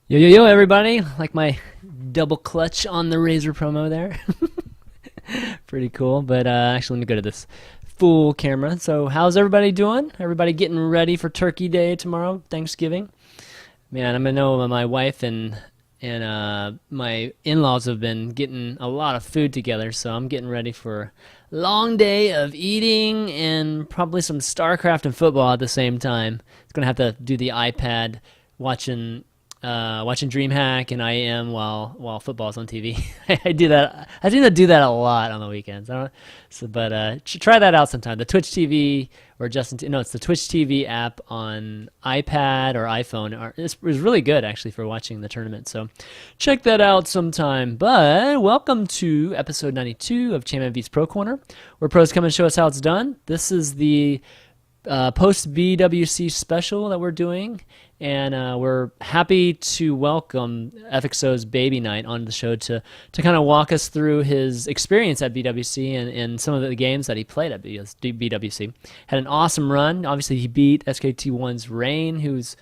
Yo, yo, yo, everybody. Like my double clutch on the Razor promo there. Pretty cool. But actually, let me go to this full camera. So, how's everybody doing? Everybody getting ready for Turkey Day tomorrow, Thanksgiving? Man, I know my wife and my in-laws have been getting a lot of food together, so I'm getting ready for a long day of eating and probably some Starcraft and football at the same time. It's gonna have to do the iPad watching watching DreamHack and IM while football's on TV. I do that. I seem to do that a lot on the weekends. I don't, so, but try that out sometime. The Twitch TV or no, it's the Twitch TV app on iPad or iPhone. It's really good actually for watching the tournament. So check that out sometime. But welcome to episode 92 of ChanmanV's Pro Corner, where pros come and show us how it's done. This is the Post BWC Special that we're doing, and we're happy to welcome FXO.BabyKnight on the show to kind of walk us through his experience at BWC and some of the games that he played at BWC. Had an awesome run. Obviously, he beat SKT1's Rain, who's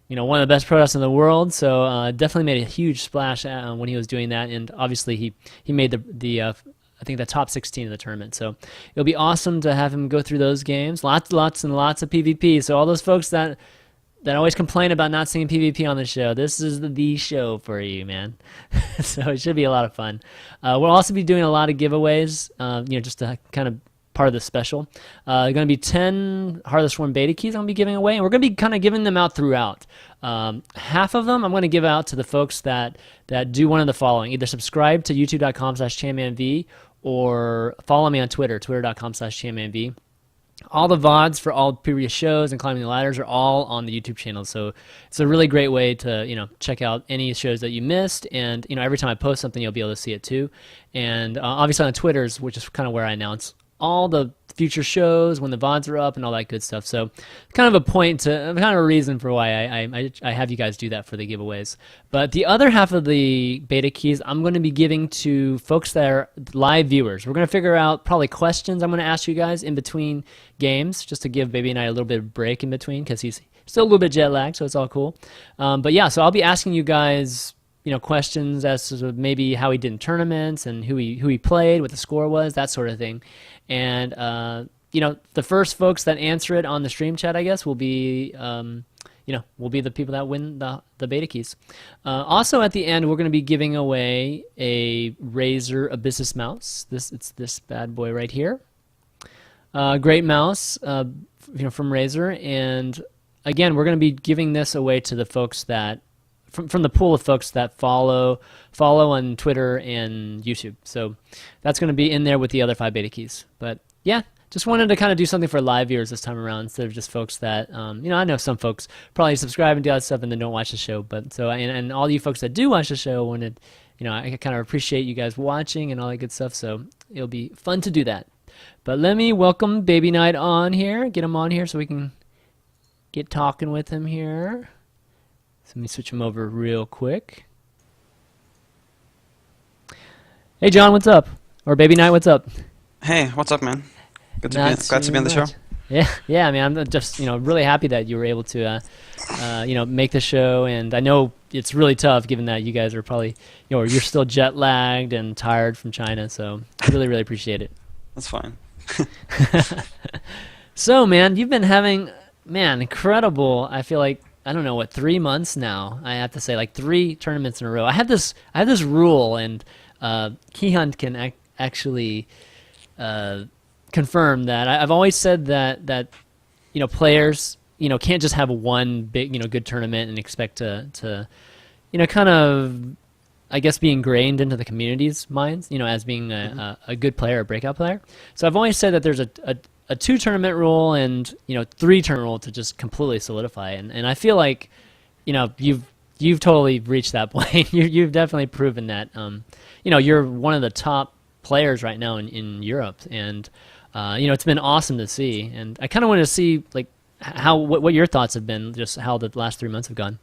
one of the best Protoss in the world. So definitely made a huge splash when he was doing that, and obviously he made the I think the top 16 of the tournament. So it'll be awesome to have him go through those games. Lots and lots of PvP. So all those folks that always complain about not seeing PvP on the show, this is the show for you, man. So it should be a lot of fun. We'll also be doing a lot of giveaways, just to kind of part of the special. Going to be 10 Heartless Swarm beta keys I'm going to be giving away, and we're going to be kind of giving them out throughout. Half of them I'm going to give out to the folks that do one of the following. Either subscribe to youtube.com/ChanmanV or follow me on Twitter, twitter.com/ChanmanV. All the VODs for all previous shows and Climbing the Ladders are all on the YouTube channel. So it's a really great way to, check out any shows that you missed. And, every time I post something, you'll be able to see it too. And obviously on Twitter's, which is kind of where I announce all the future shows when the VODs are up and all that good stuff. So kind of a reason for why I have you guys do that for the giveaways. But the other half of the beta keys I'm going to be giving to folks that are live viewers. We're going to figure out probably questions I'm going to ask you guys in between games, just to give Baby and I a little bit of break in between, because he's still a little bit jet lagged, so it's all cool. But yeah, so I'll be asking you guys questions as to maybe how he did in tournaments and who he played, what the score was, that sort of thing. And the first folks that answer it on the stream chat, I guess, will be will be the people that win the beta keys. Also at the end, we're going to be giving away a Razer Abyssus mouse. It's this bad boy right here. Great mouse, from Razer. And again, we're going to be giving this away to the folks that from the pool of folks that follow on Twitter and YouTube. So that's going to be in there with the other 5 beta keys. But yeah, just wanted to kind of do something for live viewers this time around instead of just folks that, I know some folks probably subscribe and do that stuff and then don't watch the show. But so, and all you folks that do watch the show wanted, I kind of appreciate you guys watching and all that good stuff. So it'll be fun to do that. But let me welcome BabyKnight on here, get him on here so we can get talking with him here. So let me switch him over real quick. Hey John, what's up? Or BabyKnight, what's up? Hey, what's up, man? Glad to be on the show. Yeah, man. I'm just really happy that you were able to make the show, and I know it's really tough given that you guys are probably you're still jet lagged and tired from China. So I really appreciate it. That's fine. So man, you've been having incredible. I feel like. I don't know 3 months now. I have to say, like 3 tournaments in a row. I have this rule, and Keyhunt can actually confirm that. I've always said that players can't just have one big good tournament and expect to kind of I guess be ingrained into the community's minds as being a good player, a breakout player. So I've always said that there's a 2 tournament rule and 3 tournament rule to just completely solidify, and I feel like you've totally reached that point. You've definitely proven that you're one of the top players right now in Europe, and it's been awesome to see. And I kind of wanted to see like what your thoughts have been, just how the last 3 months have gone.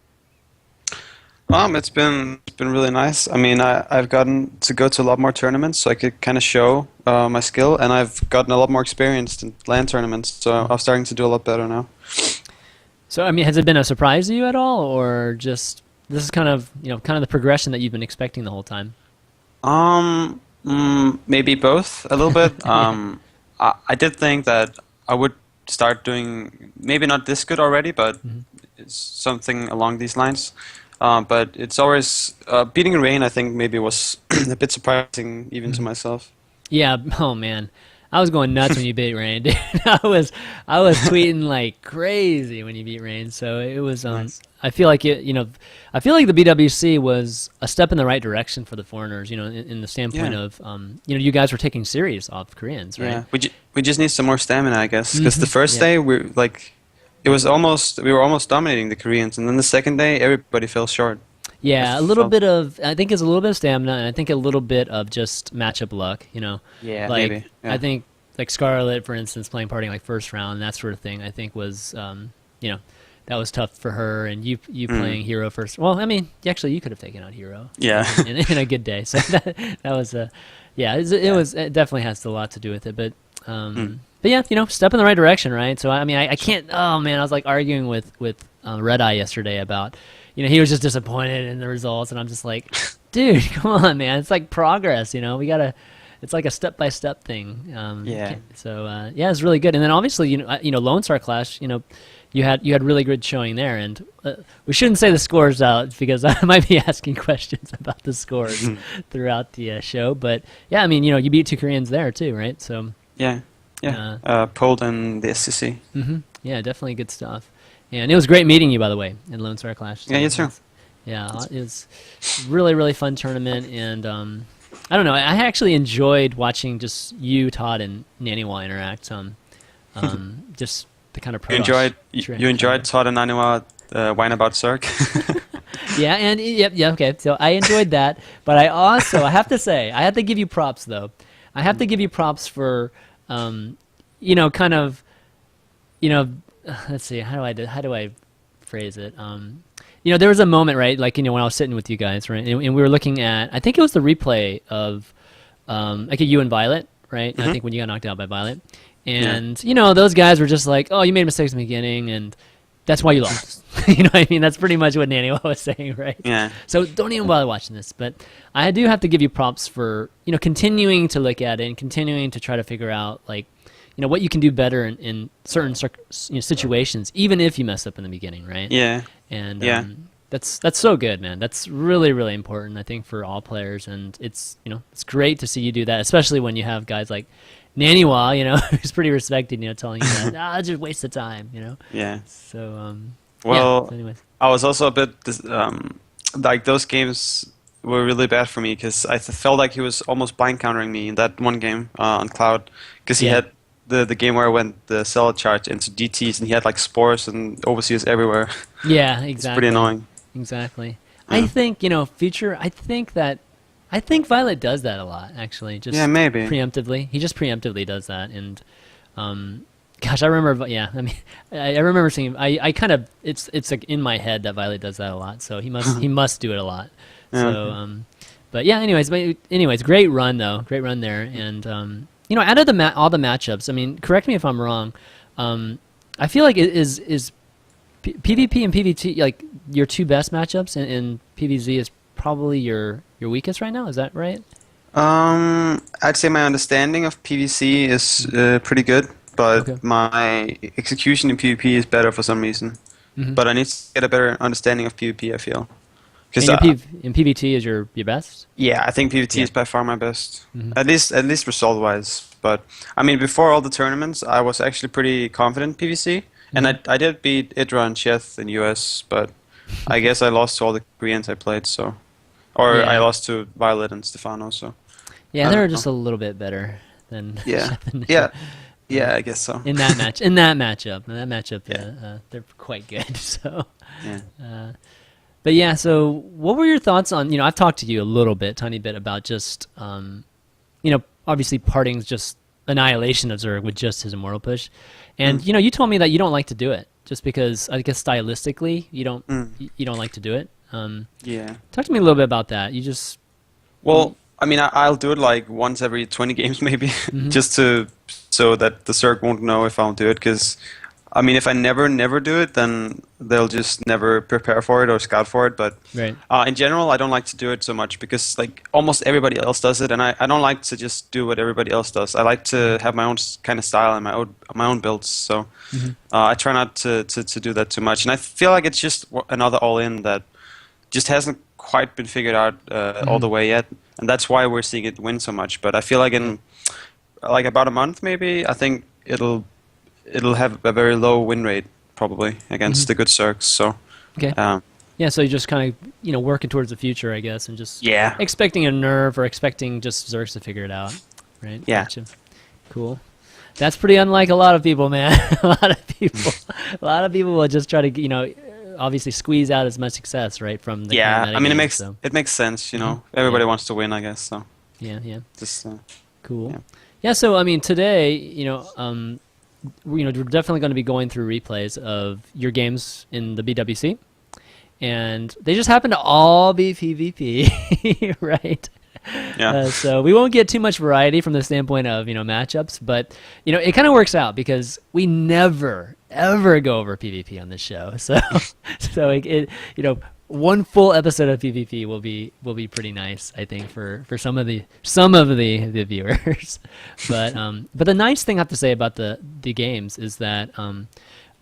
It's been really nice. I mean, I've gotten to go to a lot more tournaments, so I could kind of show my skill, and I've gotten a lot more experience in LAN tournaments, so I'm starting to do a lot better now. So, I mean, has it been a surprise to you at all, or just this is kind of the progression that you've been expecting the whole time? Maybe both a little bit. Yeah. I did think that I would start doing maybe not this good already, but it's something along these lines. But it's always beating rain. I think maybe was a bit surprising even to myself. Yeah. Oh man, I was going nuts when you beat Rain, dude. I was tweeting like crazy when you beat Rain. So it was Nice. I feel like I feel like the BWC was a step in the right direction for the foreigners. In the standpoint Yeah. of you guys were taking series off Koreans, right? Yeah. We just need some more stamina, I guess. Because the first Yeah. day we were almost dominating the Koreans, and then the second day everybody fell short. Yeah, Just a little felt- bit of I think it's a little bit of stamina, and I think a little bit of just matchup luck. Yeah, Like maybe. Yeah. I think like Scarlet, for instance, playing partying like first round, that sort of thing. I think was that was tough for her, and you playing Hero first. Well, I mean, actually, you could have taken out Hero. Yeah. in a good day. So that was it definitely has a lot to do with it, but. But yeah, step in the right direction, right? So I mean, I can't. Oh man, I was like arguing with Red Eye yesterday about, he was just disappointed in the results, and I'm just like, dude, come on, man, it's like progress, we gotta. It's like a step by step thing. Yeah. So yeah, it's really good, and then obviously, Lone Star Clash, you had really good showing there, and we shouldn't say the scores out because I might be asking questions about the scores throughout the show, but yeah, I mean, you beat two Koreans there too, right? So. Yeah. Yeah. Poland, the SCC. Yeah, definitely good stuff. And it was great meeting you, by the way, in Lone Star Clash. Yeah, you too. Yeah, it was really, really fun tournament, and I don't know, I actually enjoyed watching just you, Todd, and Naniwa interact. Just the kind of You enjoyed Todd and Anua whine about Cirque? Yeah, and yeah, okay. So I enjoyed that, but I have to say, I have to give you props though. I have to give you props for, kind of, let's see, how do I phrase it? There was a moment, right? Like, when I was sitting with you guys, right, and we were looking at, I think it was the replay of, like you and Violet, right? I think when you got knocked out by Violet, and those guys were just like, oh, you made mistakes in the beginning, and that's why you lost. You know what I mean? That's pretty much what Naniwa was saying, right? Yeah. So don't even bother watching this. But I do have to give you props for, continuing to look at it and continuing to try to figure out, like, what you can do better in certain situations, even if you mess up in the beginning, right? Yeah. And Yeah. that's so good, man. That's really, really important, I think, for all players. And it's, it's great to see you do that, especially when you have guys like Naniwa, who's pretty respected, telling you that, it's just a waste of time, Yeah. So, Well, yeah, so anyways. I was also a bit like those games were really bad for me because I felt like he was almost blind countering me in that one game on Cloud because he Yeah. had the game where I went the cell charge into DTs and he had like spores and overseers everywhere. Yeah, It's exactly. pretty annoying. Exactly. Yeah. I think, future, I think Violet does that a lot, actually. Just Yeah, maybe. preemptively. He just preemptively does that. And, gosh, I remember, yeah, I mean, I remember seeing, I kind of, it's like in my head that Violet does that a lot. So he must do it a lot. Yeah. So, but yeah, anyways, great run though. Great run there. And, out of all the matchups, I mean, correct me if I'm wrong. I feel like is PvP and PvT like your two best matchups, and PvZ is probably your weakest right now. Is that right? I'd say my understanding of PvC is pretty good, but Okay. my execution in PvP is better for some reason. But I need to get a better understanding of PvP, I feel. And Because and PvT is your best. yeah, I think PvT Yeah. is by far my best, at least result-wise. But I mean, before all the tournaments, I was actually pretty confident in PvC, and I did beat Idra and Cheth in US, but I guess I lost to all the Koreans I played, so or Yeah. I lost to Violet and Stefano, so Yeah, I they're don't just a little bit better than yeah, Shep and yeah, yeah, I guess so. in that matchup. Yeah. They're quite good. So. Yeah. But yeah, so what were your thoughts on, I've talked to you a little bit, tiny bit about just, obviously Parting's just annihilation of Zerg with just his Immortal push. And, you told me that you don't like to do it just because, I guess stylistically, you don't like to do it. Yeah. Talk to me a little bit about that. You just, Well, I mean, I'll do it like once every 20 games maybe, just so that the Zerg won't know if I'll do it, because I mean, if I never do it, then they'll just never prepare for it or scout for it. But Right. in general, I don't like to do it so much because like almost everybody else does it, and I don't like to just do what everybody else does. I like to have my own kind of style and my own builds. So I try not to do that too much. And I feel like it's just another all-in that just hasn't quite been figured out all the way yet, and that's why we're seeing it win so much. But I feel like in like about a month, maybe, I think it'll have a very low win rate probably against the good Zergs. So Okay. Yeah, so you're just kind of, working towards the future, I guess, and just yeah, expecting a nerf or expecting just Zergs to figure it out, right? Yeah. Gotcha. Cool. That's pretty unlike a lot of people, man. a lot of people will just try to, obviously squeeze out as much success, right, from the yeah. current I mean, metagame, so. it makes sense, Everybody Yeah. wants to win, I guess. So Yeah. just Cool. Yeah. Yeah, so I mean, today, we're definitely going to be going through replays of your games in the BWC, and they just happen to all be PvP, right? yeah. So we won't get too much variety from the standpoint of matchups, but it kind of works out because we never ever go over PvP on this show. So one full episode of PvP will be pretty nice, I think, for some of the viewers. But the nice thing I have to say about the games is that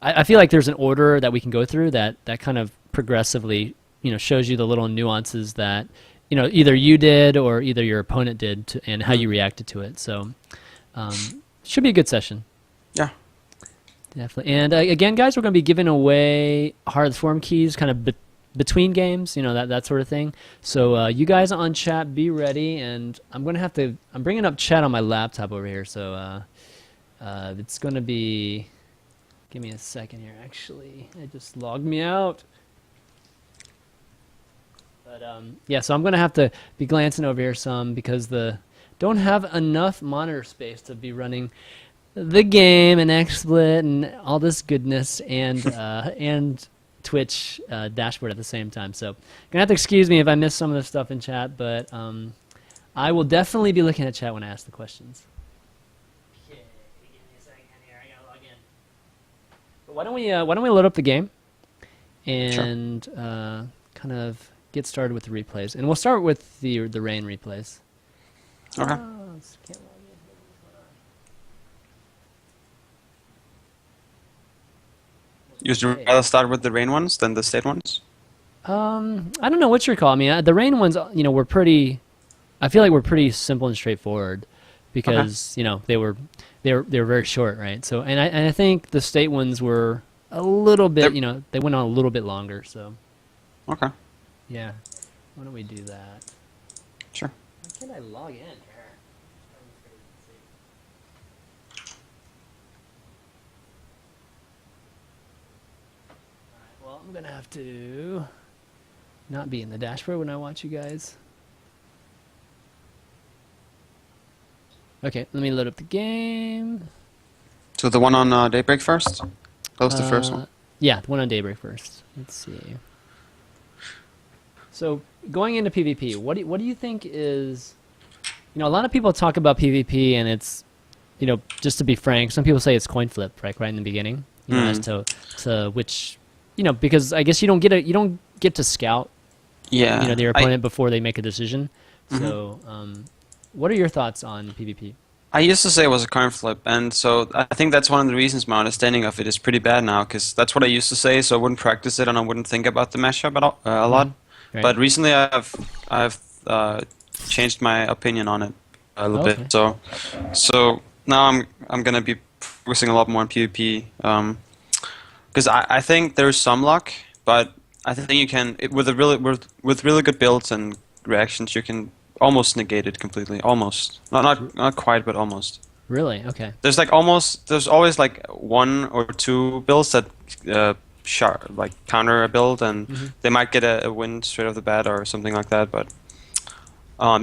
I feel like there's an order that we can go through that kind of progressively shows you the little nuances that either you did or either your opponent did and how you reacted to it. So should be a good session. Yeah. Definitely. And again, guys, we're going to be giving away hard form keys kind of between games, that sort of thing. So you guys on chat, be ready. And I'm bringing up chat on my laptop over here. So it's going to be, give me a second here, actually. It just logged me out. But yeah, so I'm going to have to be glancing over here some because don't have enough monitor space to be running the game and XSplit and all this goodness and Twitch dashboard at the same time. So gonna have to excuse me if I miss some of the stuff in chat, but I will definitely be looking at chat when I ask the questions. Okay, give me a second here. I gotta log in. But why don't we load up the game and kind of get started with the replays, and we'll start with the rain replays. Okay. Can't log in. You'd rather start with the rain ones than the state ones? I don't know what you're calling me. The rain ones, were pretty. I feel like we're pretty simple and straightforward, because they were very short, right? So and I think the state ones were a little bit, they went on a little bit longer. So. Okay. Yeah. Why don't we do that? Sure. Why can't I log in here? Well, I'm gonna have to not be in the dashboard when I watch you guys. Okay, let me load up the game. So the one on Daybreak first? That was the first one? Yeah, the one on Daybreak first. Let's see. So going into PvP, what do you think is, a lot of people talk about PvP and it's, just to be frank, some people say it's coin flip, right in the beginning, as to which, because I guess you don't get to scout, their opponent before they make a decision. So, what are your thoughts on PvP? I used to say it was a coin flip, and so I think that's one of the reasons my understanding of it is pretty bad now, because that's what I used to say, so I wouldn't practice it and I wouldn't think about the mashup at all, a lot. Right. But recently I've changed my opinion on it a little bit. So now I'm gonna be focusing a lot more on PvP, because I think there's some luck, but I think you can with really good builds and reactions you can almost negate it completely. Almost not quite, but almost. Really? Okay. There's always like one or two builds that counter a build, and they might get a win straight off the bat or something like that, but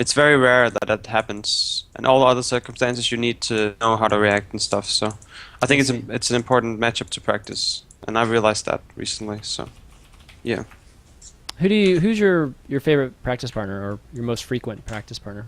it's very rare that happens. And all other circumstances you need to know how to react and stuff, so I think it's an important matchup to practice, and I realized that recently, so yeah. Who's your favorite practice partner or your most frequent practice partner?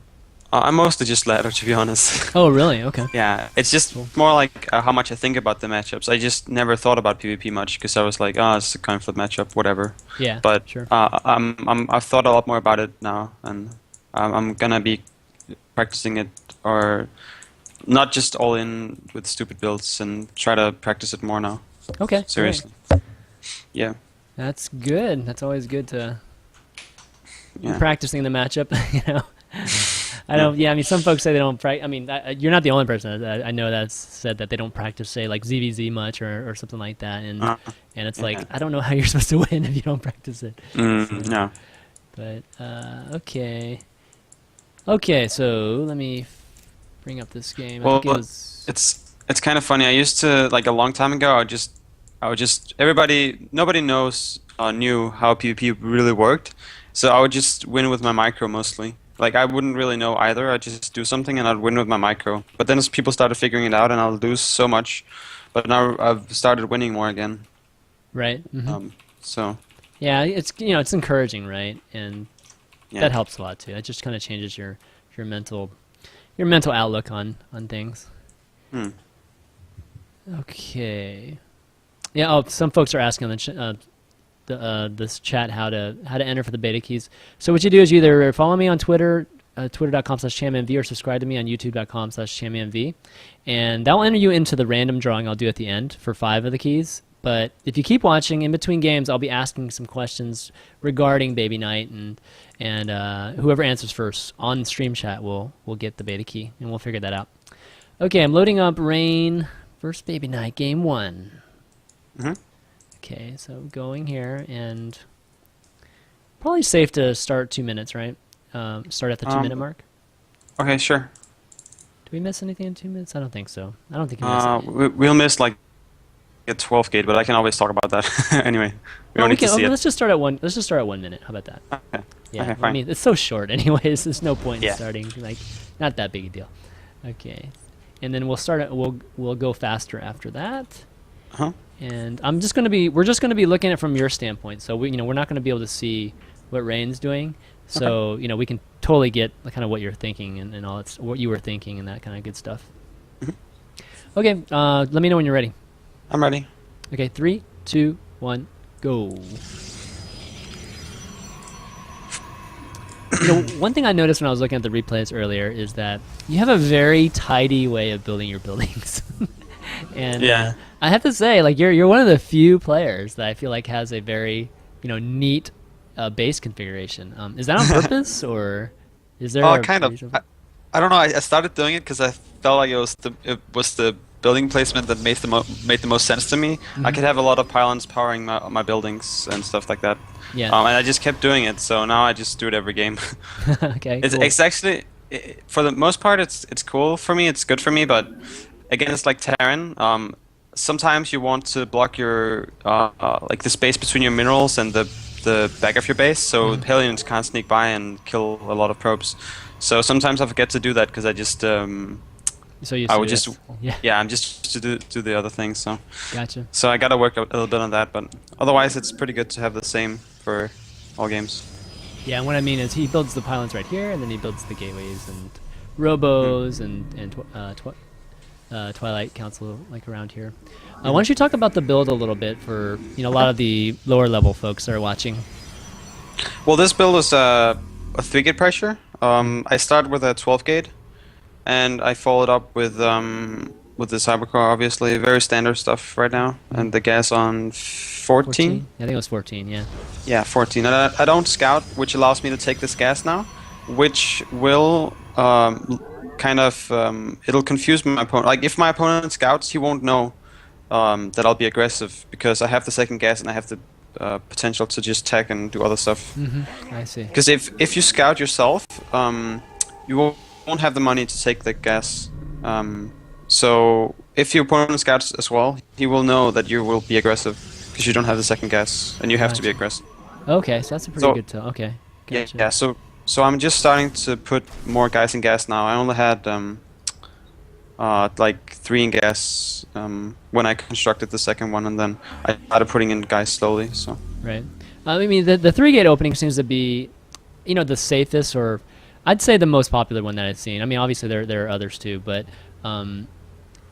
I'm mostly just ladder, to be honest. Oh, really? Okay. Yeah, it's just Cool. more like how much I think about the matchups. I just never thought about PvP much because I was like, oh, it's a coin flip matchup, whatever. Yeah, But sure. I've thought a lot more about it now, and I'm gonna be practicing it, or not just all in with stupid builds, and try to practice it more now. Okay. All right. Seriously. Yeah. That's good. That's always good to Yeah. practicing the matchup. You know. I don't. Yeah, I mean, some folks say they don't practice. I mean, you're not the only person. I know that's said that they don't practice, say, like ZVZ much or something like that. And it's Yeah. like I don't know how you're supposed to win if you don't practice it. No. But okay, okay. So let me bring up this game. I Well, think it was. it's kind of funny. I used to, like, a long time ago. I would just nobody knew how PvP really worked, so I would just win with my micro mostly. Like, I wouldn't really know either. I'd just do something and I'd win with my micro. But then as people started figuring it out, and I'll lose so much. But now I've started winning more again. Right. So Yeah, it's it's encouraging, right? And yeah. that helps a lot too. It just kind of changes your mental outlook on things. Hmm. Okay. Yeah. Oh, some folks are asking on this chat how to enter for the beta keys. So what you do is you either follow me on Twitter, twitter.com/ChanmanV, or subscribe to me on youtube.com/ChanmanV, and that will enter you into the random drawing I'll do at the end for 5 of the keys. But if you keep watching, in between games, I'll be asking some questions regarding BabyKnight, and whoever answers first on stream chat will get the beta key, and we'll figure that out. Okay, I'm loading up Rain versus BabyKnight, game 1. Mhm. Okay, so going here, and probably safe to start 2 minutes, right? Start at the 2-minute mark. Okay, sure. Do we miss anything in 2 minutes? I don't think so. I don't think we missed anything. We'll miss like a 12 gate, but I can always talk about that. Anyway, we don't need to see it. Let's just start at 1. Let's just start at 1 minute. How about that? Okay. Yeah, Okay, I fine. mean it's so short, anyways. There's no point in Yeah. starting. Like, not that big a deal. Okay, and then we'll start. We'll go faster after that. Uh-huh. And we're just gonna be looking at it from your standpoint. So we're not gonna be able to see what Rain's doing. So we can totally get kind of what you're thinking and all that's what you were thinking and that kind of good stuff. Okay, let me know when you're ready. I'm ready. Okay, 3, 2, 1, go. One thing I noticed when I was looking at the replays earlier is that you have a very tidy way of building your buildings. And Yeah. I have to say, like, you're one of the few players that I feel like has a very neat base configuration. Is that on purpose, or is there? Oh, a kind of. reason? I don't know. I started doing it because I felt like it was the building placement that made the most sense to me. I could have a lot of pylons powering my buildings and stuff like that. Yeah. And I just kept doing it, so now I just do it every game. Okay. It's, Cool. it's actually, for the most part, it's cool for me. It's good for me, but again, it's like Terran. Sometimes you want to block your like the space between your minerals and the back of your base, so Hellions can't sneak by and kill a lot of probes. So sometimes I forget to do that because I just So you. I would just Yeah. I'm just to do the other things. So Gotcha. I gotta work a little bit on that, but otherwise it's pretty good to have the same for all games. Yeah, and what I mean is he builds the pylons right here, and then he builds the gateways and robos and Twilight Council like around here. Why don't you talk about the build a little bit for a lot of the lower level folks that are watching? Well, this build is a 3-gate pressure. I started with a 12-gate, and I followed up with the Cybercore, obviously very standard stuff right now, and the gas on 14. Yeah, I think it was 14. Yeah. Yeah, 14. And I don't scout, which allows me to take this gas now, which will it'll confuse my opponent. Like, if my opponent scouts, he won't know that I'll be aggressive because I have the second gas and I have the potential to just tech and do other stuff. I see. Because if you scout yourself, you won't have the money to take the gas. So if your opponent scouts as well, he will know that you will be aggressive because you don't have the second gas and you have to be aggressive. Okay, so that's a pretty good tell. Okay. Gotcha. Yeah. So I'm just starting to put more guys in gas now. I only had like 3 in gas when I constructed the second one, and then I started putting in guys slowly. So Right. I mean, the 3-gate opening seems to be, the safest, or I'd say the most popular one that I've seen. I mean, obviously there are others too, but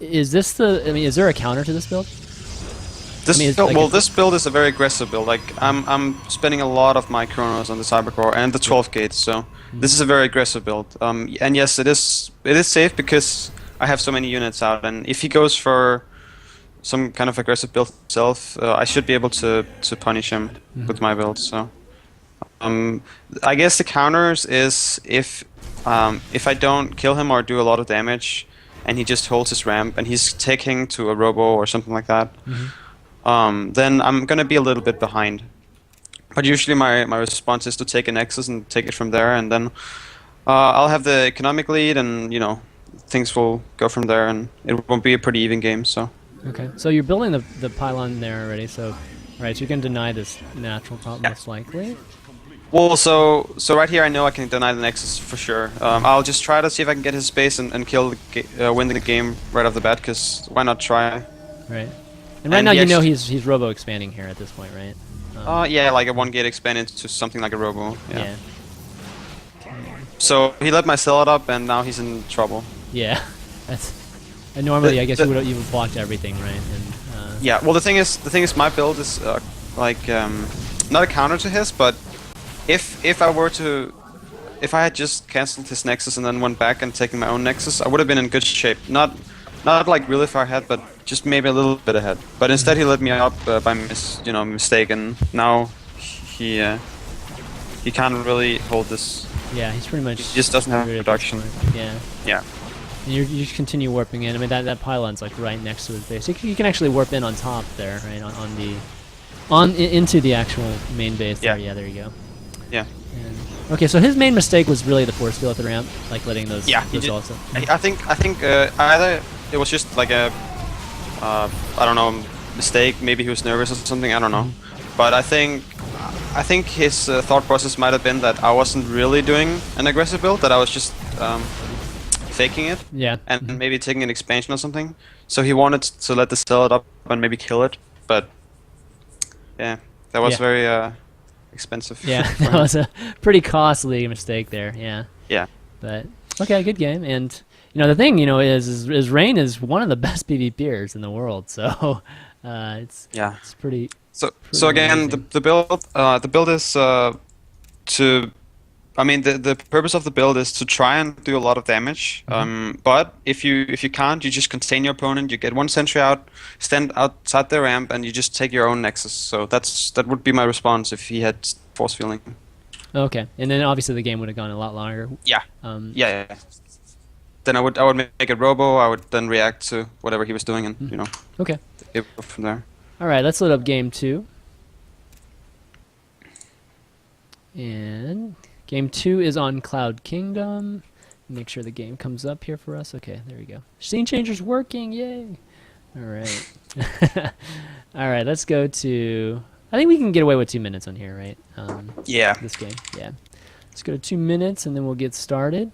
is this the? I mean, is there a counter to this build? This I mean, build, well, this build is a very aggressive build. Like I'm spending a lot of my chronos on the Cybercore and the 12 gates, so this is a very aggressive build. And yes, it is safe because I have so many units out, and if he goes for some kind of aggressive build himself, I should be able to punish him with my build. So I guess the counters is if I don't kill him or do a lot of damage, and he just holds his ramp and he's taking to a robo or something like that. Then I'm gonna be a little bit behind. But usually my response is to take a Nexus and take it from there, and then I'll have the economic lead, and you know, things will go from there, and it won't be a pretty even game. So. Okay, so you're building the pylon there already. So, right, so you can deny this natural prop most likely. Well, so right here I know I can deny the Nexus for sure. I'll just try to see if I can get his space and kill win the game right off the bat, because why not try? Right. And right now you know he's robo expanding here at this point, right? Yeah, like a 1 gate expand into something like a robo. Yeah. So he let my cell it up, and now he's in trouble. Yeah, that's. And normally I guess you would blocked everything, right? And yeah. Well, the thing is, my build is like not a counter to his, but if I had just cancelled his Nexus and then went back and taken my own Nexus, I would have been in good shape. Not like really far ahead, but just maybe a little bit ahead. But instead he let me up by mistake, and now he can't really hold this. Yeah, he's pretty much. He just doesn't have production. Yeah. Yeah. And you just continue warping in. I mean that pylon's like right next to his base. You can actually warp in on top there, right into the actual main base. Yeah. There. Yeah, there you go. Yeah. And, okay, so his main mistake was really the force field at the ramp, like letting those. Yeah. Those also. I think either it was just like a I don't know, mistake. Maybe he was nervous or something. I don't know. But I think his thought process might have been that I wasn't really doing an aggressive build. That I was just faking it. Yeah. And maybe taking an expansion or something. So he wanted to let the cell it up and maybe kill it. But yeah, that was very expensive. Yeah, that was a pretty costly mistake there. Yeah. Yeah. But okay, good game. And you know the thing, is Rain is one of the best PvPers in the world. So it's pretty. So again, amazing. the build is to. I mean, the purpose of the build is to try and do a lot of damage. But if you can't, you just contain your opponent. You get 1 sentry out, stand outside the ramp, and you just take your own Nexus. So that would be my response if he had force fielding. Okay, and then obviously the game would have gone a lot longer. Yeah. Yeah. Then I would make a robo. I would then react to whatever he was doing, and Okay. it would go from there. All right, let's load up game 2. And game 2 is on Cloud Kingdom. Make sure the game comes up here for us. Okay, there we go. Scene changer's working, yay! All right. All right, let's go to. I think we can get away with 2 minutes on here, right? Yeah. This game, yeah. Let's go to 2 minutes, and then we'll get started.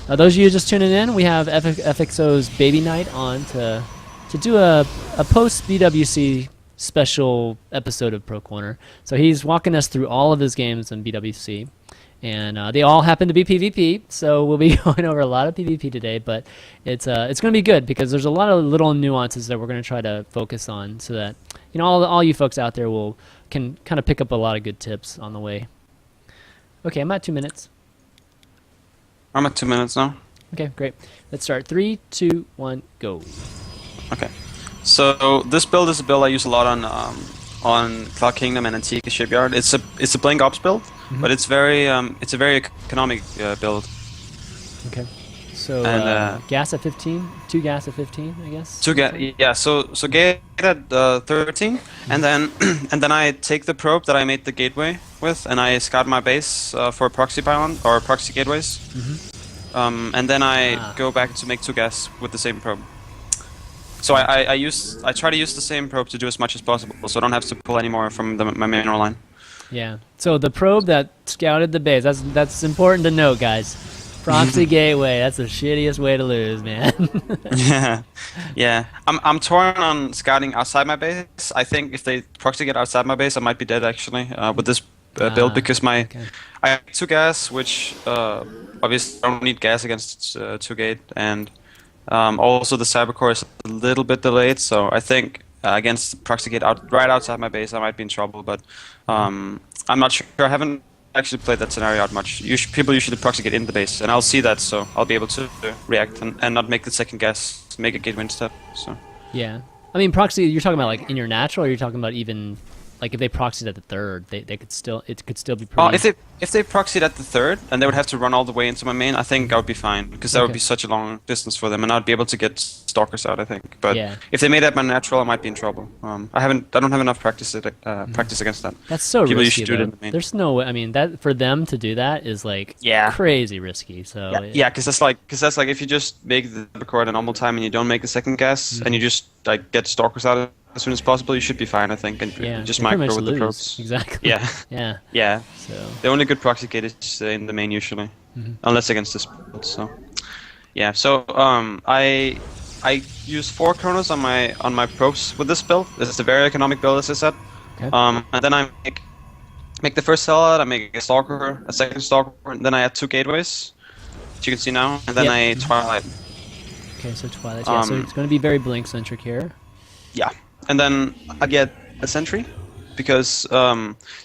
Those of you just tuning in, we have FXO's BabyKnight on to do a Post BWC Special episode of Pro Corner. So he's walking us through all of his games in BWC. And they all happen to be PvP, so we'll be going over a lot of PvP today, but it's going to be good because there's a lot of little nuances that we're going to try to focus on so that all you folks out there can kind of pick up a lot of good tips on the way. Okay, I'm at 2 minutes. I'm at 2 minutes now. Okay, great. Let's start. 3, 2, 1, go. Okay. So this build is a build I use a lot on Cloud Kingdom and Antigua Shipyard. It's a blank ops build, but it's a very economic build. Okay. So gas at 15, 2 gas at 15, I guess. Yeah. So gate at 13, and then I take the probe that I made the gateway with, and I scout my base for proxy pylon or proxy gateways. And then I go back to make 2 gas with the same probe. So I try to use the same probe to do as much as possible, so I don't have to pull any more from my main line. Yeah. So the probe that scouted the base, that's important to note, guys. Proxy gateway, that's the shittiest way to lose, man. Yeah. I'm torn on scouting outside my base. I think if they proxy get outside my base, I might be dead actually with this build because Okay. I have 2 gas, which obviously I don't need gas against 2 gate, and also the cybercore is a little bit delayed, so I think against proxy gate right outside my base I might be in trouble, but I'm not sure. I haven't actually played that scenario out much. People usually proxy gate in the base, and I'll see that, so I'll be able to react and not make the second gas, make a gateway instead. So. Yeah. I mean, proxy, you're talking about like in your natural, or you're talking about even like if they proxied at the third, they could still, it could still be pretty. If they proxied at the third and they would have to run all the way into my main, I think I would be fine because that would be such a long distance for them, and I'd be able to get stalkers out, I think. But if they made that my natural, I might be in trouble. I don't have enough practice against that. That's so People risky. usually do it in the main. There's no way. I mean, that for them to do that is like crazy risky. So yeah, because that's like if you just make the record at normal time and you don't make the second gas and you just like get stalkers out as soon as possible, you should be fine, I think, and just micro with the probes. Exactly. Yeah. Yeah. So the only good proxy gate is in the main usually, unless against this build. So yeah. So I use 4 chronos on my probes with this build. This is a very economic build, as I said. Okay. And then I make the first sellout. I make a stalker, a second stalker, and then I add 2 gateways, which you can see now, and then I twilight. Okay, so twilight. Yeah, so it's going to be very blink centric here. Yeah. And then I get a sentry, because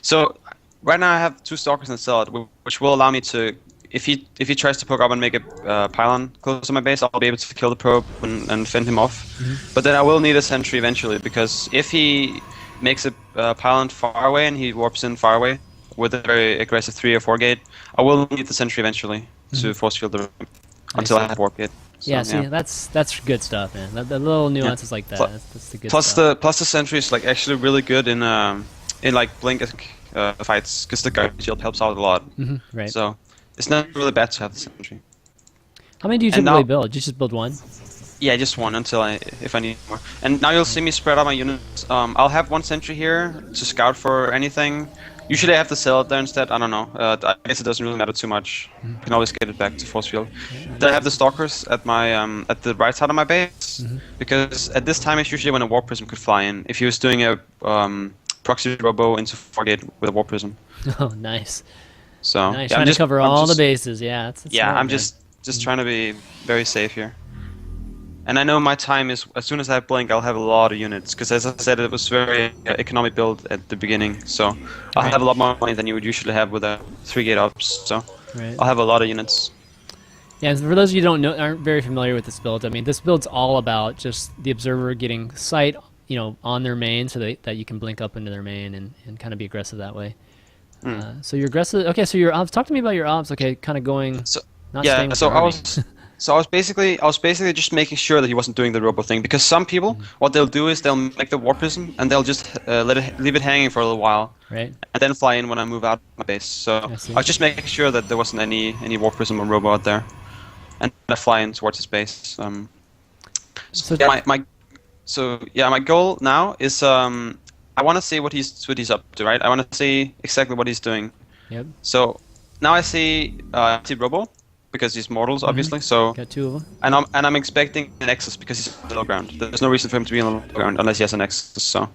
so right now I have 2 stalkers and sellout, which will allow me to, if he tries to poke up and make a pylon close to my base, I'll be able to kill the probe and fend him off. But then I will need a sentry eventually, because if he makes a pylon far away and he warps in far away with a very aggressive 3 or 4 gate, I will need the sentry eventually to force field the room until I have warp gate. So, yeah, see, that's good stuff, man. The little nuances like that, that's the good stuff. Plus the sentry is like actually really good in like blink fights, because the guard shield helps out a lot. Right. So it's not really bad to have the sentry. How many do you typically build? You just build 1? Yeah, just 1 until if I need more. And now you'll see me spread out my units. I'll have 1 sentry here to scout for anything. Usually I have to sell it there instead. I don't know. I guess it doesn't really matter too much. You can always get it back to force field. Then I have the stalkers at my at the right side of my base, because at this time it's usually when a warp prism could fly in. If he was doing a proxy robo into 4 gate with a warp prism. Oh, nice. So nice. Yeah, Trying to cover all the bases. Yeah. That's smart, I'm man. just trying to be very safe here. And I know my time is, as soon as I blink, I'll have a lot of units, because as I said, it was very economic build at the beginning, so I'll have a lot more money than you would usually have with a 3 gate ops, so I'll have a lot of units. Yeah, for those of you who aren't very familiar with this build, I mean, this build's all about just the observer getting sight, on their main, so that you can blink up into their main and kind of be aggressive that way. So you're aggressive. Okay, so your ops. Talk to me about your ops. Okay, kind of going. Staying with So I was basically just making sure that he wasn't doing the robo thing, because some people, what they'll do is they'll make the warp prism and they'll just leave it hanging for a little while, right? And then fly in when I move out of my base. So I was just making sure that there wasn't any warp prism or robo out there, and I fly in towards his base. My goal now is I want to see what he's up to, right? I want to see exactly what he's doing. Yep. So now I see robo, because he's mortals, obviously. So got 2 of them. And I'm expecting an Nexus, because he's on the low ground. There's no reason for him to be on the low ground unless he has a Nexus. So.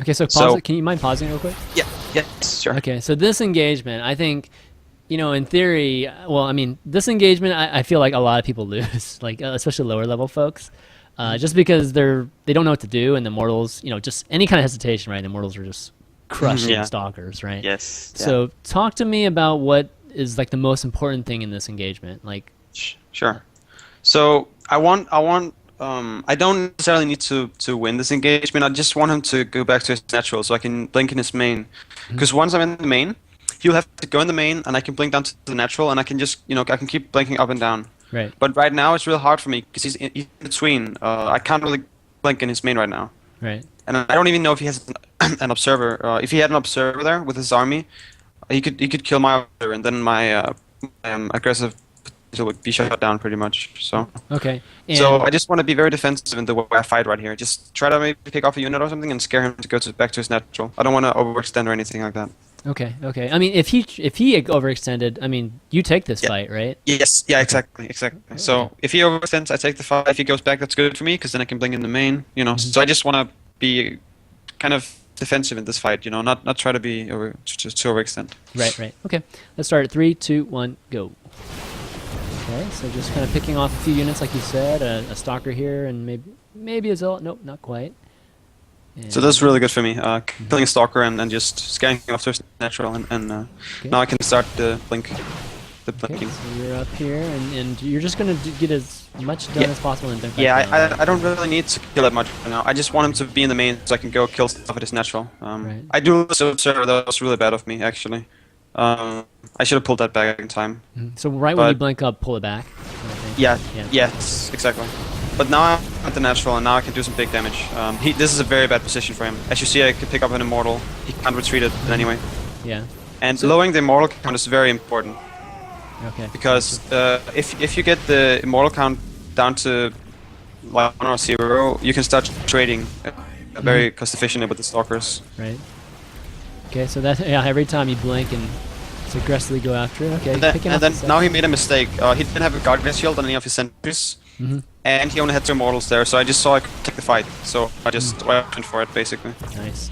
Okay, so pause it. Can you mind pausing real quick? Yeah. Yes. Sure. Okay, so this engagement, I think, in theory, well, I mean, this engagement, I feel like a lot of people lose, like especially lower level folks, just because they don't know what to do, and the mortals, just any kind of hesitation, right? The mortals are just crushing stalkers, right? Yes. So talk to me about what is like the most important thing in this engagement, like. Sure. So I don't necessarily need to win this engagement. I just want him to go back to his natural, so I can blink in his main. Because once I'm in the main, he'll have to go in the main, and I can blink down to the natural, and I can just I can keep blinking up and down. Right. But right now it's real hard for me, because he's in between. I can't really blink in his main right now. Right. And I don't even know if he has an observer. If he had an observer there with his army, he could kill my observer, and then my aggressive potential would be shut down pretty much. So okay. So I just want to be very defensive in the way I fight right here. Just try to maybe pick off a unit or something and scare him to go back to his natural. I don't want to overextend or anything like that. Okay. I mean, if he overextended, I mean, you take this fight, right? Yes. Yeah. Exactly. So if he overextends, I take the fight. If he goes back, that's good for me, because then I can blink in the main. So I just want to be kind of defensive in this fight. You know, not try to be to overextend. Right. Okay. Let's start at 3, 2, 1, go. Okay, so just kind of picking off a few units, like you said, a stalker here, and maybe a zealot. Nope, not quite. And So that's really good for me. Killing a stalker and just scanning off to natural, and okay. now I can start the blink. Okay, so you're up here, and you're just gonna get as much done as possible and then back down, right? I don't really need to kill that much for now. I just want him to be in the main so I can go kill stuff at his natural. Right. I do also observe that was really bad of me, actually. I should have pulled that back in time. So right when you blink up, pull it back. I think. Yeah, yes, exactly. But now I'm at the natural, and now I can do some big damage. This is a very bad position for him. As you see, I can pick up an immortal. He can't retreat it anyway. Yeah. And lowering the immortal count is very important. Okay. Because if you get the immortal count down to like 1 or 0, you can start trading very cost efficiently with the stalkers. Right. Okay, so that every time you blink and just aggressively go after it. Okay. And then now he made a mistake. He didn't have a guardian shield on any of his sentries, and he only had 2 immortals there. So I just saw I could take the fight. So I just went for it basically. Nice.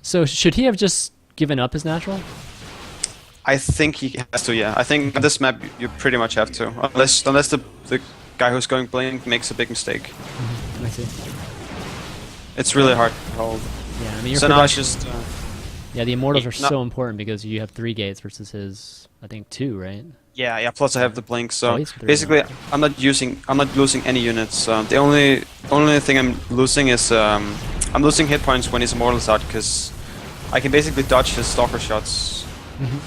So should he have just given up his natural? I think he has to, yeah. I think on this map you pretty much have to, unless the guy who's going blink makes a big mistake. I see. It's really hard to hold. Yeah, I mean, so now it's just. Yeah, the immortals are so important because you have 3 gates versus his, I think 2, right? Yeah. Plus I have the blink, so basically I'm not losing any units. The only thing I'm losing is I'm losing hit points when his immortals out because I can basically dodge his stalker shots.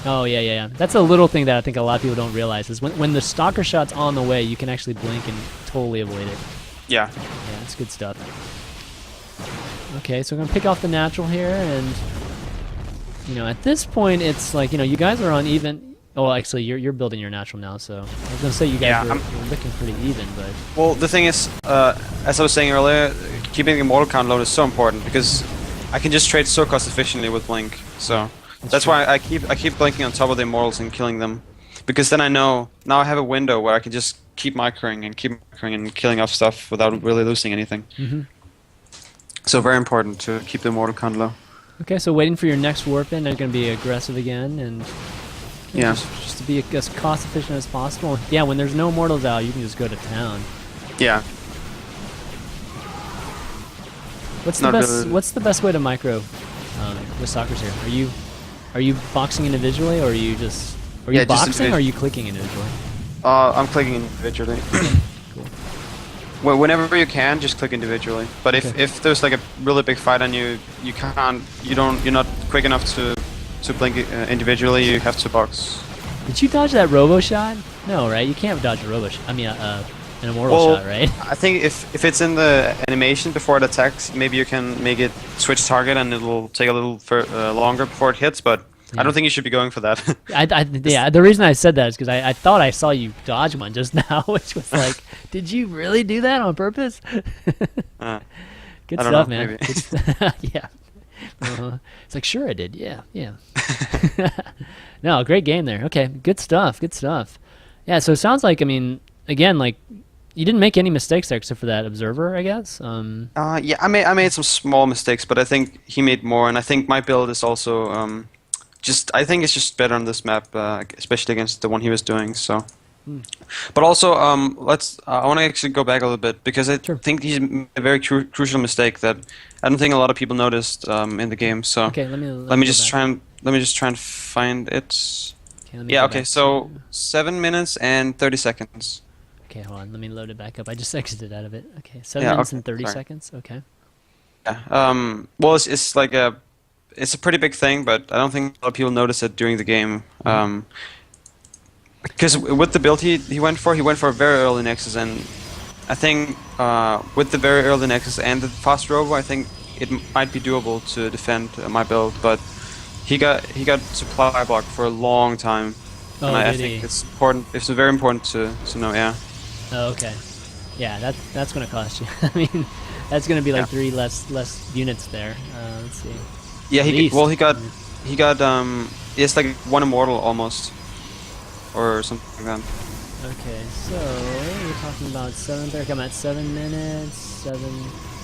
Oh yeah. That's a little thing that I think a lot of people don't realize is when the stalker shot's on the way, you can actually blink and totally avoid it. Yeah. Yeah, that's good stuff. Okay, so we're gonna pick off the natural here, and you know, at this point, it's like, you know, you guys are on even. Oh, actually, you're building your natural now, so I was gonna say you guys are looking pretty even, but. Well, the thing is, as I was saying earlier, keeping the immortal count low is so important because I can just trade so cost efficiently with blink. So. That's why I keep blinking on top of the immortals and killing them, because then I know now I have a window where I can just keep microing and killing off stuff without really losing anything. So very important to keep the immortal count low. Okay, so waiting for your next warp in, they're going to be aggressive again, and just to be as cost efficient as possible. Yeah, when there's no immortals out, you can just go to town. Yeah. What's the best way to micro the stalkers here? Are you boxing individually, or are you boxing, or are you clicking individually? I'm clicking individually. Cool. Well, whenever you can, just click individually. But if there's like a really big fight on you, you're not quick enough to blink individually. You have to box. Did you dodge that robo shot? No, right? You can't dodge a robo shot. I mean, an immortal shot, right? I think if it's in the animation before it attacks, maybe you can make it switch target and it'll take a little longer before it hits, but I don't think you should be going for that. The reason I said that is because I thought I saw you dodge one just now, which was like, did you really do that on purpose? Good stuff, man. Yeah. It's like, sure I did. Yeah. No, great game there. Okay, good stuff. Yeah, so it sounds like, I mean, again, like, you didn't make any mistakes there except for that observer, I guess. Yeah, I made some small mistakes, but I think he made more, and I think my build is also I think it's just better on this map, especially against the one he was doing. So, but also I want to actually go back a little bit because I think he's made a very crucial mistake that I don't think a lot of people noticed in the game. So okay, let me just try and find it. Okay, so 7 minutes and 30 seconds. Okay, hold on. Let me load it back up. I just exited out of it. Okay, 7 minutes and 30 seconds. Okay. Yeah. Well, it's like it's a pretty big thing, but I don't think a lot of people notice it during the game. Because with the build he went for a very early Nexus, and I think with the very early Nexus and the fast robo, I think it might be doable to defend my build, but he got supply block for a long time. And I think it's important. It's very important to know. Yeah. Oh, okay. Yeah, that's gonna cost you. I mean, that's gonna be like 3 less units there. Let's see. Yeah, he got it's like 1 immortal almost, or something like that. Okay, so we're talking about 7:30. I'm at 7 minutes. 7:30.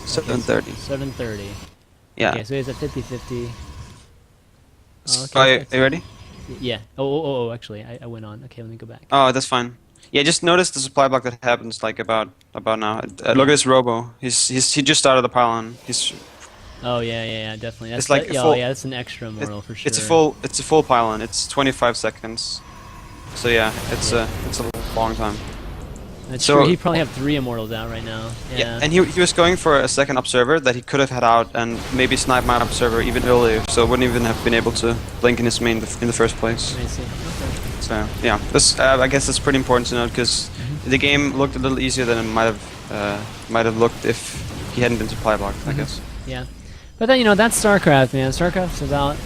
7:30. 7:30. Yeah. Okay, so he's at 50-50. Oh, Are okay. you ready? Yeah. Oh, actually, I went on. Okay, let me go back. Oh, that's fine. Yeah, just notice the supply block that happens like about now. Look at this robo. He just started the pylon. He's Oh yeah, definitely. it's like a yeah, full. yeah, that's an extra immortal for sure. It's a full pylon. It's 25 seconds. So yeah, it's a long time. That's So true. He probably have 3 immortals out right now. Yeah. and he was going for a second observer that he could have had out and maybe snipe my observer even earlier, so wouldn't even have been able to blink in his main in the first place. I see. Okay. So yeah, this I guess that's pretty important to note because the game looked a little easier than it might have looked if he hadn't been supply blocked. I guess. Yeah. But then that's StarCraft, man. StarCraft's about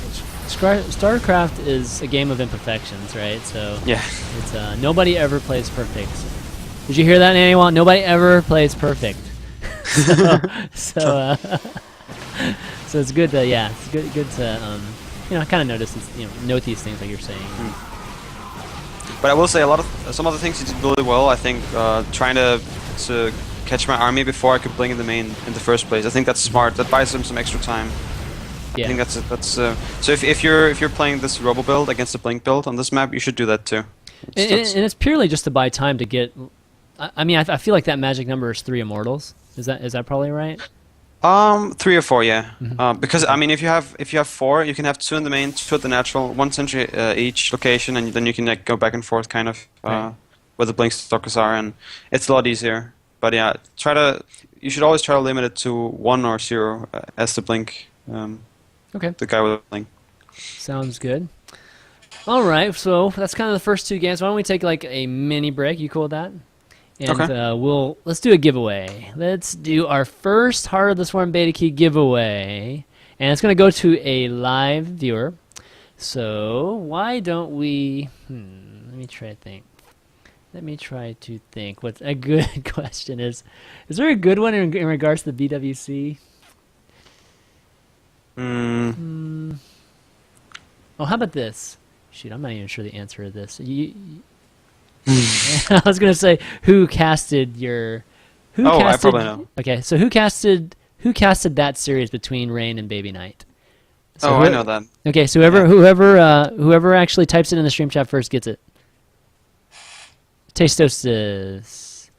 StarCraft is a game of imperfections, right? So Yeah. it's nobody ever plays perfect. Did you hear that, anyone? Nobody ever plays perfect. so so it's good to it's good to kind of notice note these things like you're saying. But I will say some other things he did really well. I think trying to catch my army before I could blink in the main in the first place. I think that's smart. That buys him some extra time. Yeah. I think that's so if you're playing this robo build against the blink build on this map, you should do that too. And it's purely just to buy time to get. I mean, I feel like that magic number is 3 immortals. Is that probably right? 3 or 4, yeah. Because I mean, if you have 4, you can have 2 in the main, 2 at the natural, 1 sentry each location, and then you can like go back and forth kind of where the blink stalkers are, and it's a lot easier. But yeah, you should always try to limit it to 1 or 0 as the blink. Okay. The guy with the blink. Sounds good. All right, so that's kind of the first 2 games. Why don't we take like a mini break? You cool with that? And okay. Let's do a giveaway. Let's do our first Heart of the Swarm Beta Key giveaway, and it's going to go to a live viewer. So why don't we? Let me try to think. What's a good question is? Is there a good one in regards to the BWC? Oh, how about this? Shoot, I'm not even sure the answer to this. I was gonna say who casted your. I probably know. Okay, so who casted that series between Rain and BabyKnight? So I know that. Okay, so whoever actually types it in the stream chat first gets it. Tasteostis.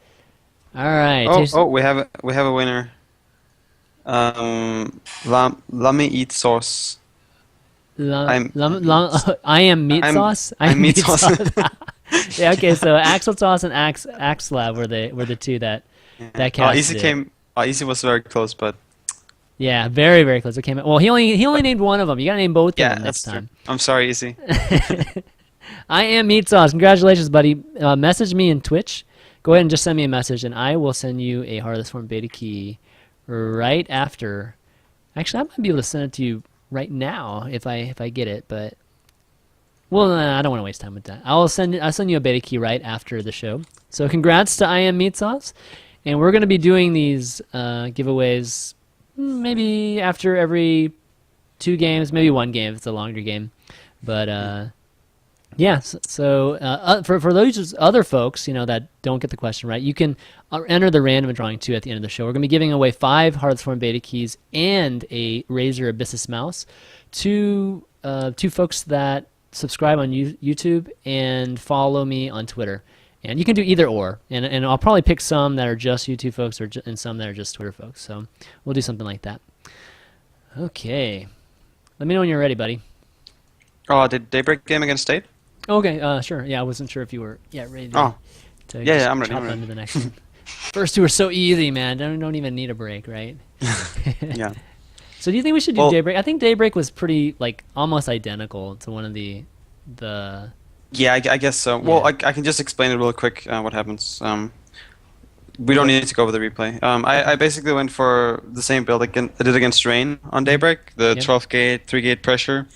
All right. We have a winner. Lami eat sauce. I am meat sauce. I'm meat sauce. Yeah. Okay. So Axel Toss and Axlab were the 2 that casted. Easy was very close, but yeah, very very close. It came. Well, he only named one of them. You gotta name both of them next time. True. I'm sorry, Easy. I am meat sauce. Congratulations, buddy. Message me in Twitch. Go ahead and just send me a message, and I will send you a Heart of the Swarm Beta Key right after. Actually, I might be able to send it to you right now if I get it, but well, I don't want to waste time with that. I'll send you a beta key right after the show. So congrats to I Am Meat Sauce, and we're going to be doing these giveaways maybe after every 2 games, maybe 1 game if it's a longer game, but yeah. So for those other folks that don't get the question right, you can enter the random drawing too at the end of the show. We're going to be giving away 5 Heart of the Swarm Beta Keys and a Razer Abyssus mouse to 2 folks that subscribe on YouTube and follow me on Twitter. And you can do either or, and I'll probably pick some that are just YouTube folks and some that are just Twitter folks. So we'll do something like that. Okay, let me know when you're ready, buddy. Oh, did Daybreak game against State? Okay, sure. Yeah, I wasn't sure if you were ready to, I'm ready. I'm ready. Into the next one. First 2 are so easy, man. Don't even need a break, right? Yeah. So do you think we should do Daybreak? I think Daybreak was pretty almost identical to one of the. Yeah, I guess so. Yeah. Well, I can just explain it real quick what happens. We don't need to go over the replay. I basically went for the same build I did against Rain on Daybreak, the 12 gate, 3 gate pressure,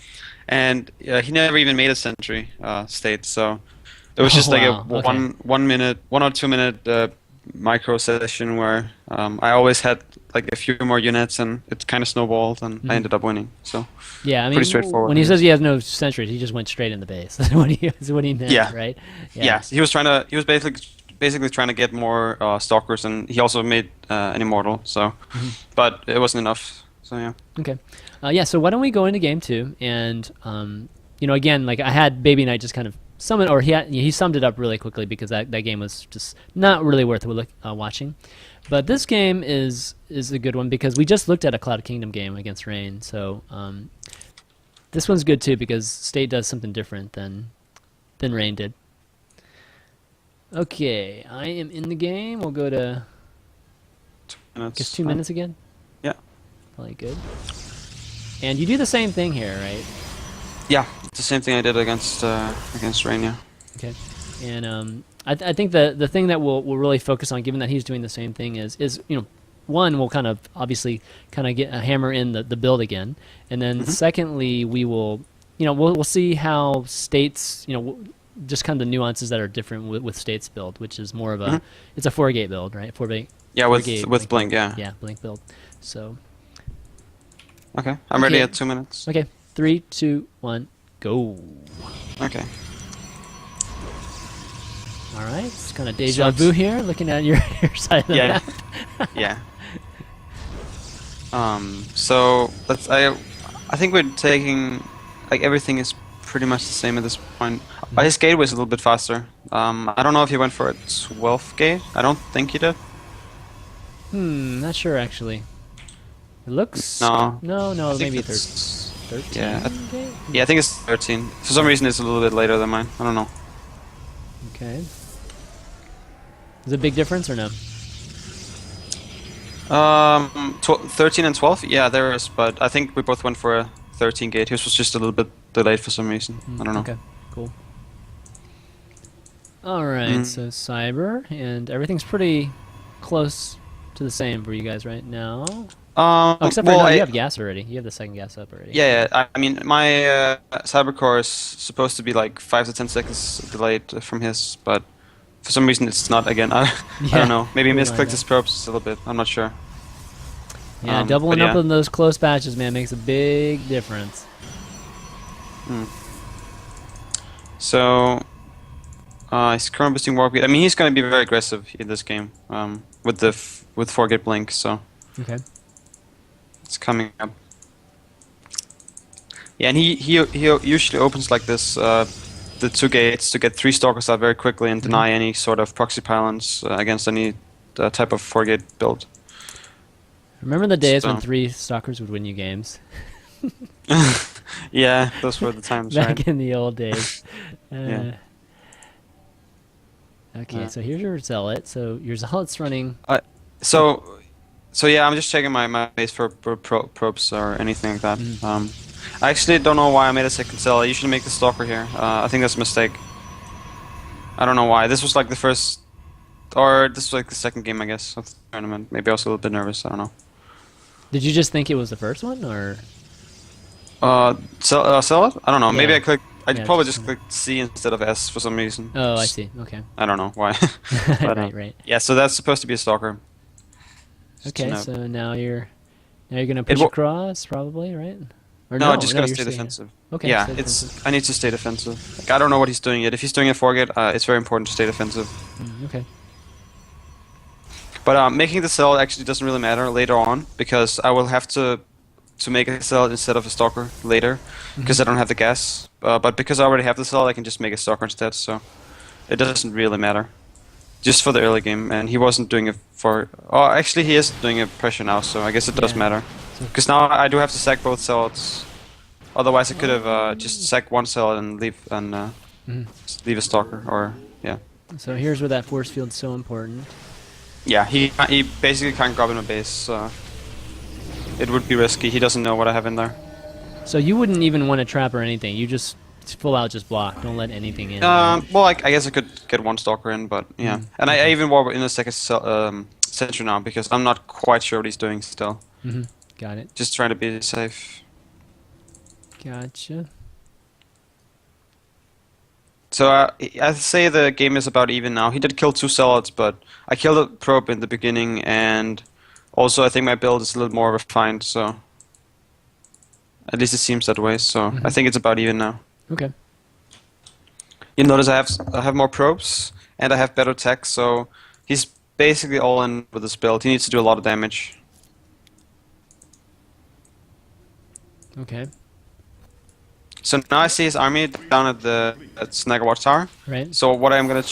and he never even made a sentry state. So it was just a 1 or 2 minute micro session where I always had a few more units, and it kind of snowballed, and I ended up winning. So yeah, I mean, pretty straightforward. When he says he has no sentries, he just went straight in the base. That's what he meant, right? Yeah. He was basically trying to get more stalkers, and he also made an immortal. So, but it wasn't enough. So yeah. Okay. Yeah, so why don't we go into game 2? And, again, like I had BabyKnight just kind of summon, or he summed it up really quickly because that game was just not really worth watching. But this game is a good one because we just looked at a Cloud Kingdom game against Rain. So this one's good too because State does something different than Rain did. Okay, I am in the game. We'll go to 2 minutes. just 2 minutes again. Yeah. Probably good. And you do the same thing here, right? Yeah, it's the same thing I did against Rain. Yeah. Okay. And I think the thing that we'll really focus on, given that he's doing the same thing, is one, we'll kind of obviously kind of get a hammer in the build again, and then secondly, we will we'll see how States just kind of the nuances that are different with States build, which is more of a it's a 4-gate build, right? 4-gate. Yeah, with Blink, yeah. Yeah, Blink build. So. Okay, I'm ready at 2 minutes. Okay, 3, 2, 1, go. Okay. All right, it's kind of deja vu here, looking at your side of the map. Yeah. So I think we're taking like everything is pretty much the same at this point. His gate was a little bit faster. I don't know if he went for a 12th gate. I don't think he did. Not sure actually. It looks no, maybe 13. Yeah, I think it's 13. For some reason, it's a little bit later than mine. I don't know. Okay. Is it a big difference or no? 13 and 12. Yeah, there is, but I think we both went for a 13 gate. His was just a little bit delayed for some reason. I don't know. Okay, cool. All right, so Cyber, and everything's pretty close to the same for you guys right now. Except for you have gas already. You have the second gas up already. Yeah. I mean, my Cyber core is supposed to be like 5 to 10 seconds delayed from his, but for some reason it's not again. I don't know. Maybe misclicked his probes a little bit. I'm not sure. Yeah, doubling up on those close patches, man, makes a big difference. So, he's current boosting warp gate. I mean, he's going to be very aggressive in this game with 4-gate blink. So. Okay. It's coming up. Yeah, and he usually opens like this, the 2 gates to get 3 stalkers out very quickly and deny any sort of proxy pylons against any type of 4-gate build. Remember the days when 3 stalkers would win you games? Yeah, those were the times, Back right? in the old days. Yeah. Okay, so here's your zealot. So your zealot's running. So yeah, I'm just checking my base for probes or anything like that. I actually don't know why I made a second cell. I usually make the stalker here. I think that's a mistake. I don't know why. This was like the first, or this was like the second game, I guess, of the tournament. Maybe I was a little bit nervous. I don't know. Did you just think it was the first one, or? Sell it? I don't know. Yeah. Maybe I clicked. I Yeah, probably just clicked C instead of S for some reason. Oh, I see. Okay. I don't know why. But, right. Yeah, so that's supposed to be a stalker. Okay, so now you're gonna push across, probably, right? Or no, just gonna you're stay staying defensive. Okay. Yeah, stay defensive. I need to stay defensive. Like, I don't know what he's doing yet. If he's doing a 4-gate, it's very important to stay defensive. Okay. But making the cell actually doesn't really matter later on because I will have to make a cell instead of a stalker later because I don't have the gas. But because I already have the cell, I can just make a stalker instead. So it doesn't really matter. Just for the early game, and he wasn't doing it for. Oh, actually, he is doing a pressure now, so I guess it does matter. Because now I do have to sack both cells. Otherwise, I could have just sacked one cell and leave a stalker, or yeah. So here's where that force field's so important. Yeah, he basically can't grab in my base. So it would be risky. He doesn't know what I have in there. So you wouldn't even want to trap or anything. You just full out just block. Don't let anything in. Well, I guess I could get one stalker in, but yeah. And I even warp in a second sentry now because I'm not quite sure what he's doing still. Got it. Just trying to be safe. Gotcha. So I'd say the game is about even now. He did kill 2 zealots, but I killed a probe in the beginning, and also I think my build is a little more refined, so at least it seems that way. So I think it's about even now. Okay. You notice I have more probes and I have better tech, so he's basically all in with this build. He needs to do a lot of damage. Okay. So now I see his army down at the Snagger Watchtower. Right. So what I'm gonna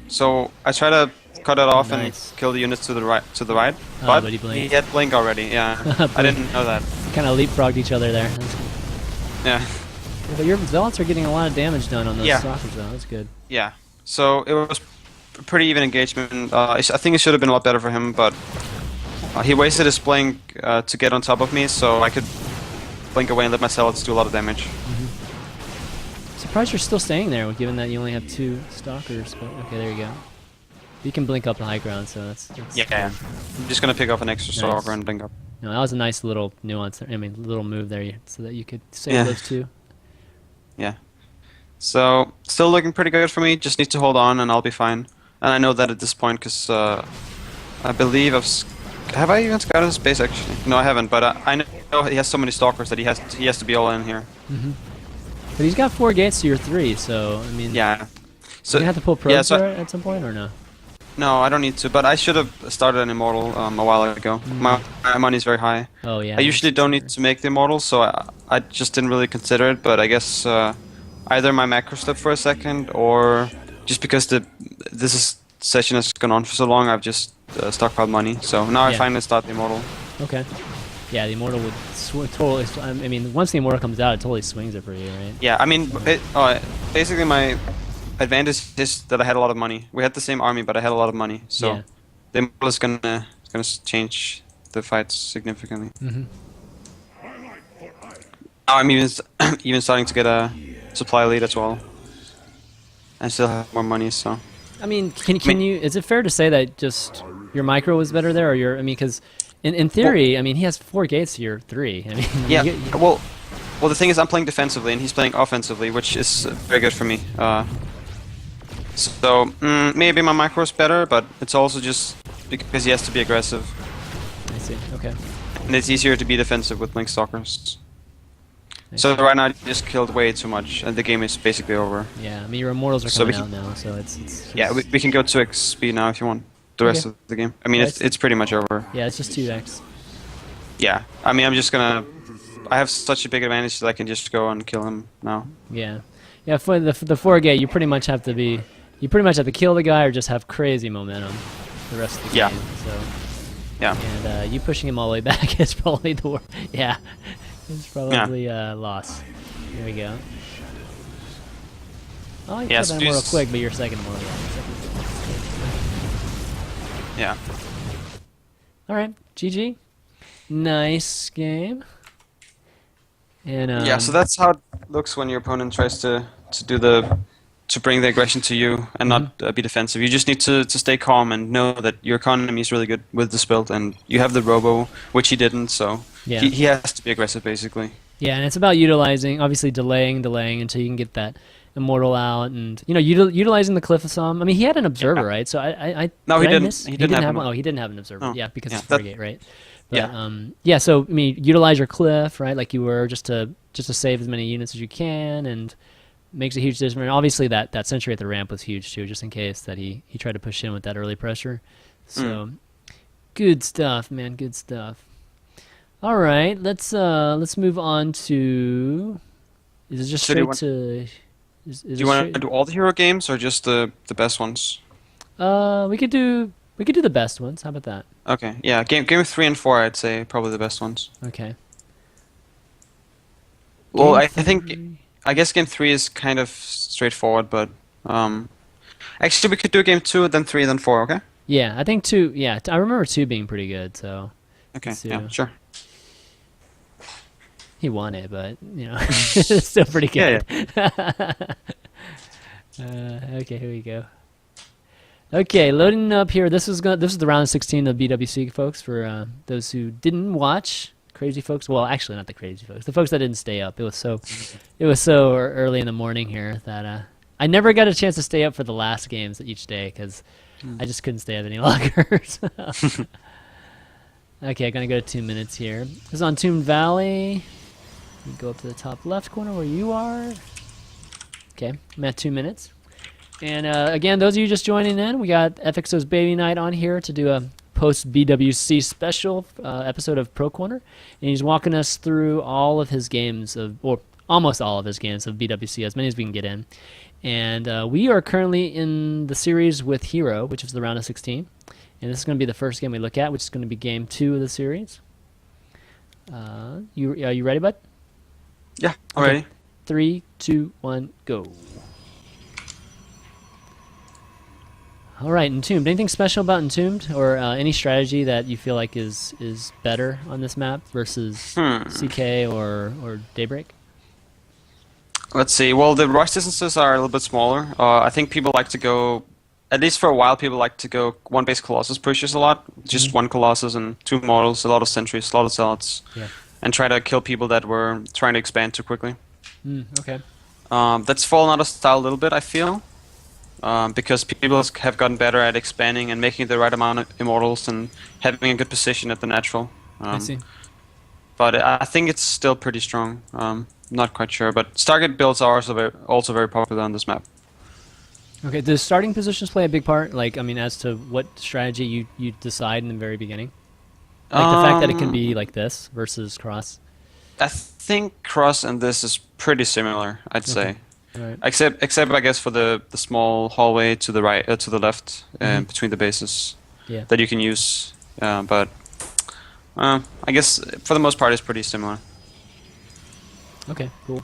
so I try to cut it off Nice. and kill the units to the right. Oh, But but he blinked. he had blink already. Yeah, I didn't know that. Kind of leapfrogged each other there. That's cool. Yeah. Yeah, but your zealots are getting a lot of damage done on those stalkers, though. That's good. Yeah. So it was a pretty even engagement. I think it should have been a lot better for him, but he wasted his blink to get on top of me, so I could blink away and let my zealots do a lot of damage. Surprised you're still staying there, given that you only have 2 stalkers. But okay, there you go. You can blink up the high ground, so that's Yeah. I'm just gonna pick up an extra Nice. stalker and blink up. No, that was a nice little nuance there. I mean, little move there, so that you could save those 2. Yeah. So still looking pretty good for me. Just need to hold on, and I'll be fine. And I know that at this point, because I believe have I even scouted his base actually? No, I haven't. But I know he has so many stalkers that he has to be all in here. But he's got 4 gates to your 3, so I mean, Yeah. So you have to pull probes at some point, or no? no, I don't need to. But I should have started an immortal a while ago. My money's very high. Oh yeah. I usually don't need to make the immortal, so I just didn't really consider it. But I guess either my macro slipped for a second, or just because this session has gone on for so long, I've just stockpiled money. So now I finally start the immortal. Okay. Yeah, the immortal would totally. I mean, once the immortal comes out, it totally swings it for you, right? Yeah, I mean, basically my advantage is that I had a lot of money. We had the same army, but I had a lot of money, so the immortal is gonna change the fights significantly. Now I'm even starting to get a supply lead as well. I still have more money, so. I mean, can you? Is it fair to say that just your micro was better there, or your? I mean, because in theory, I mean, he has 4 gates to your 3. I mean, yeah. Well, the thing is, I'm playing defensively, and he's playing offensively, which is very good for me. So maybe my micro is better, but it's also just because he has to be aggressive. I see. Okay. And it's easier to be defensive with Link Stalkers. So right now I just killed way too much, and the game is basically over. Yeah, I mean your immortals are coming out now, so it's just... Yeah, we can go 2x speed now if you want the rest of the game. I mean, it's pretty much over. Yeah, it's just 2x. Yeah, I mean, I'm just gonna... I have such a big advantage that I can just go and kill him now. Yeah. Yeah, for the 4 gate, you pretty much have to be... You pretty much have to kill the guy or just have crazy momentum the rest of the game. So. Yeah. And you pushing him all the way back is probably the worst. Yeah. It's probably loss. Here we go. Oh, you killed that immortal quick, but your second immortal. Yeah. Alright, GG. Nice game. And yeah, so that's how it looks when your opponent tries to bring the aggression to you and not be defensive. You just need to stay calm and know that your economy is really good with this build, and you have the robo, which he didn't, so he has to be aggressive basically. Yeah, and it's about utilizing, obviously delaying until you can get that immortal out, and utilizing the cliff of some. I mean, he had an observer, right? So no, he didn't. He didn't have one. Oh, he didn't have an observer. Yeah, because it's Fargate, right? But, yeah. So I mean, utilize your cliff, right? Like you were, just to save as many units as you can, and makes a huge difference. And obviously, that sentry at the ramp was huge too, just in case that he tried to push in with that early pressure. So, good stuff, man. Good stuff. All right, let's move on to. Is it just straight to? Do you want to do all the hero games or just the best ones? We could do the best ones. How about that? Okay, yeah. Game 3 and 4, I'd say probably the best ones. Okay. Well, I guess game 3 is kind of straightforward, but actually we could do game 2, then 3, then 4. Okay. Yeah, I think 2. Yeah, I remember 2 being pretty good. So. Okay. Yeah. Sure. He won it, but it's still pretty good. Yeah. Okay, here we go. Okay, loading up here. This is the round 16 of BWC, folks. For those who didn't watch, crazy folks. Well, actually, not the crazy folks. The folks that didn't stay up. It was so early in the morning here that I never got a chance to stay up for the last games each day because I just couldn't stay up any longer. Okay, I'm gonna go to 2 minutes here. This is on Tomb Valley. You go up to the top left corner where you are. Okay, I'm at 2 minutes. And again, those of you just joining in, we got FXO's BabyKnight on here to do a Post BWC Special episode of Pro Corner, and he's walking us through all of his games or almost all of his games of BWC, as many as we can get in. And we are currently in the series with Hero, which is the round of 16, and this is going to be the first game we look at, which is going to be game 2 of the series. Are you ready, bud? Yeah, I'm ready. 3, 2, 1, go. All right, Entombed. Anything special about Entombed, or any strategy that you feel like is better on this map versus CK or Daybreak? Let's see. Well, the rush distances are a little bit smaller. I think people like to go, at least for a while, people like to go one base Colossus pushes a lot. Just one Colossus and 2 models, a lot of sentries, a lot of zealots, and try to kill people that were trying to expand too quickly. Okay. That's fallen out of style a little bit, I feel, because people have gotten better at expanding and making the right amount of immortals and having a good position at the natural. I see. But I think it's still pretty strong. Not quite sure, but Stargate builds are also very popular on this map. Okay, does starting positions play a big part? Like, I mean, as to what strategy you decide in the very beginning? Like the fact that it can be like this versus cross? I think cross and this is pretty similar, I'd say. Right. Except I guess for the small hallway to the right, to the left, between the bases, that you can use. But I guess for the most part it's pretty similar. Okay, cool.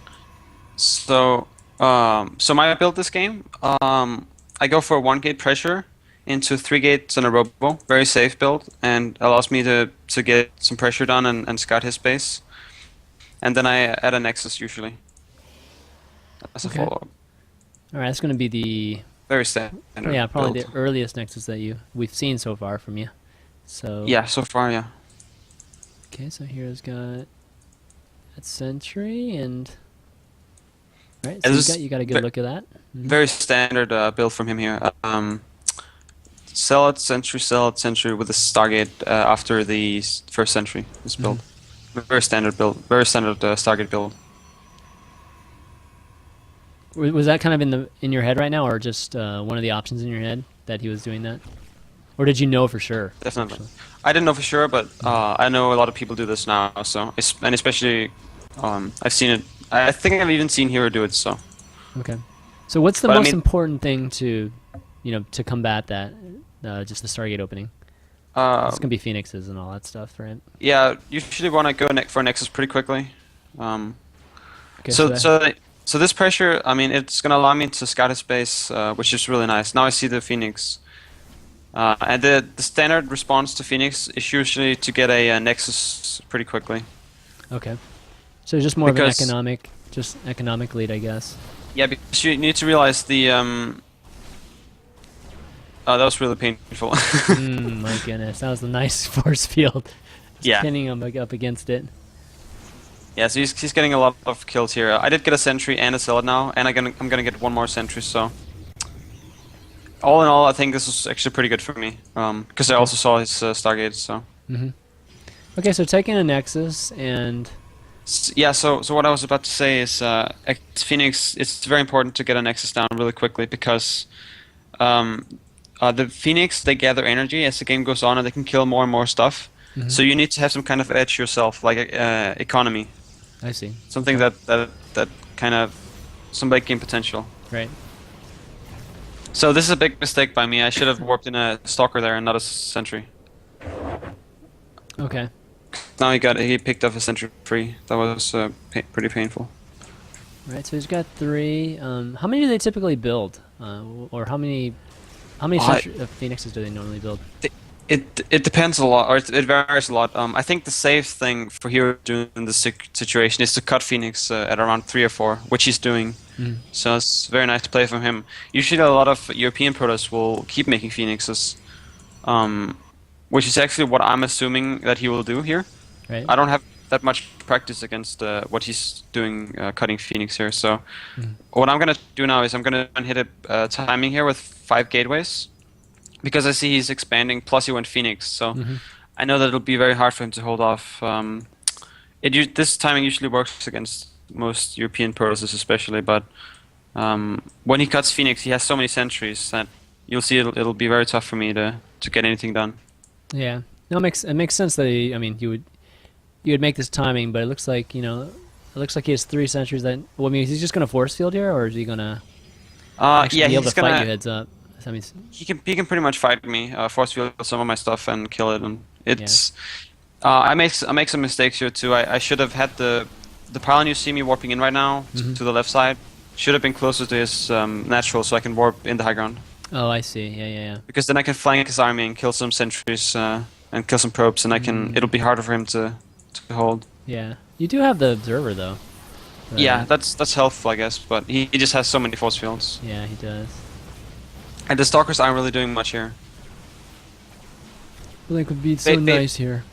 So so my build this game, I go for a 1-gate pressure into 3 gates in a robo, very safe build, and allows me to get some pressure done and scout his base. And then I add a Nexus usually as a follow-up. All right, that's going to be the very standard. Yeah, probably build. the earliest Nexus that we've seen so far from you. So yeah, so far, yeah. Okay, so here's got that sentry and right. So you got a good look at that. Very standard build from him here. Zealot, sentry with a Stargate after the first sentry is built. Very standard build. Very standard Stargate build. Was that kind of in your head right now, or just one of the options in your head that he was doing that, or did you know for sure? Definitely, actually? I didn't know for sure, but I know a lot of people do this now. So and especially, I've seen it. I think I've even seen Hero do it. So. Okay. So what's the most important thing to combat that? Just the Stargate opening. It's gonna be Phoenixes and all that stuff, right? Yeah, you usually want to go for Nexus pretty quickly. Okay, so this pressure, I mean, it's gonna allow me to scout his base, which is really nice. Now I see the Phoenix, and the standard response to Phoenix is usually to get a Nexus pretty quickly. Okay, so just more of an economic lead, I guess. Yeah, because you need to realize the oh, that was really painful. My goodness, that was a nice force field. Just pinning him up against it. Yeah, so he's getting a lot of kills here. I did get a sentry and a zealot now, and I'm gonna get one more sentry. So all in all, I think this was actually pretty good for me, because I also saw his Stargate. So. Okay, so taking a Nexus and. Yeah, so what I was about to say is, Phoenix, it's very important to get a Nexus down really quickly because the Phoenix, they gather energy as the game goes on and they can kill more and more stuff. So you need to have some kind of edge yourself, like economy. I see. Something that kind of, some late game potential. Right. So this is a big mistake by me. I should have warped in a Stalker there and not a Sentry. Okay. Now he picked up a Sentry free. That was pretty painful. Right, so he's got 3. How many do they typically build? Or how many Phoenixes do they normally build? It depends a lot, or it varies a lot. I think the safe thing for Hero doing in this situation is to cut Phoenix at around 3 or 4, which he's doing. So it's very nice to play from him. Usually a lot of European Protoss will keep making Phoenixes, which is actually what I'm assuming that he will do here. Right. I don't have that much practice against what he's doing, cutting Phoenix here. So what I'm going to do now is I'm going to hit a timing here with 5 gateways. Because I see he's expanding, plus he went Phoenix, so I know that it'll be very hard for him to hold off. This timing usually works against most European Protosses especially, but when he cuts Phoenix, he has so many sentries that you'll see it'll be very tough for me to get anything done. Yeah. No, it makes sense that I mean, you would make this timing, but it looks like it looks like he has 3 sentries. That well, I mean, is he just gonna force field here, or is he gonna actually Yeah, be able to he's fight you gonna. heads up? I mean, He can pretty much fight me, force field some of my stuff and kill it. And yeah. it's. I make some mistakes here too. I should have had the pylon you see me warping in right now Hmm. to the left side. Should have been closer to his natural, so I can warp in the high ground. Oh, I see. Yeah, yeah, Because then I can flank his army and kill some sentries and kill some probes, and I can. It'll be harder for him to hold. yeah. Yeah. You do have the observer though. Yeah, Right. that's helpful, I guess. But he just has so many force fields, Yeah, he does. and the stalkers aren't really doing much here. Blink would be so nice here.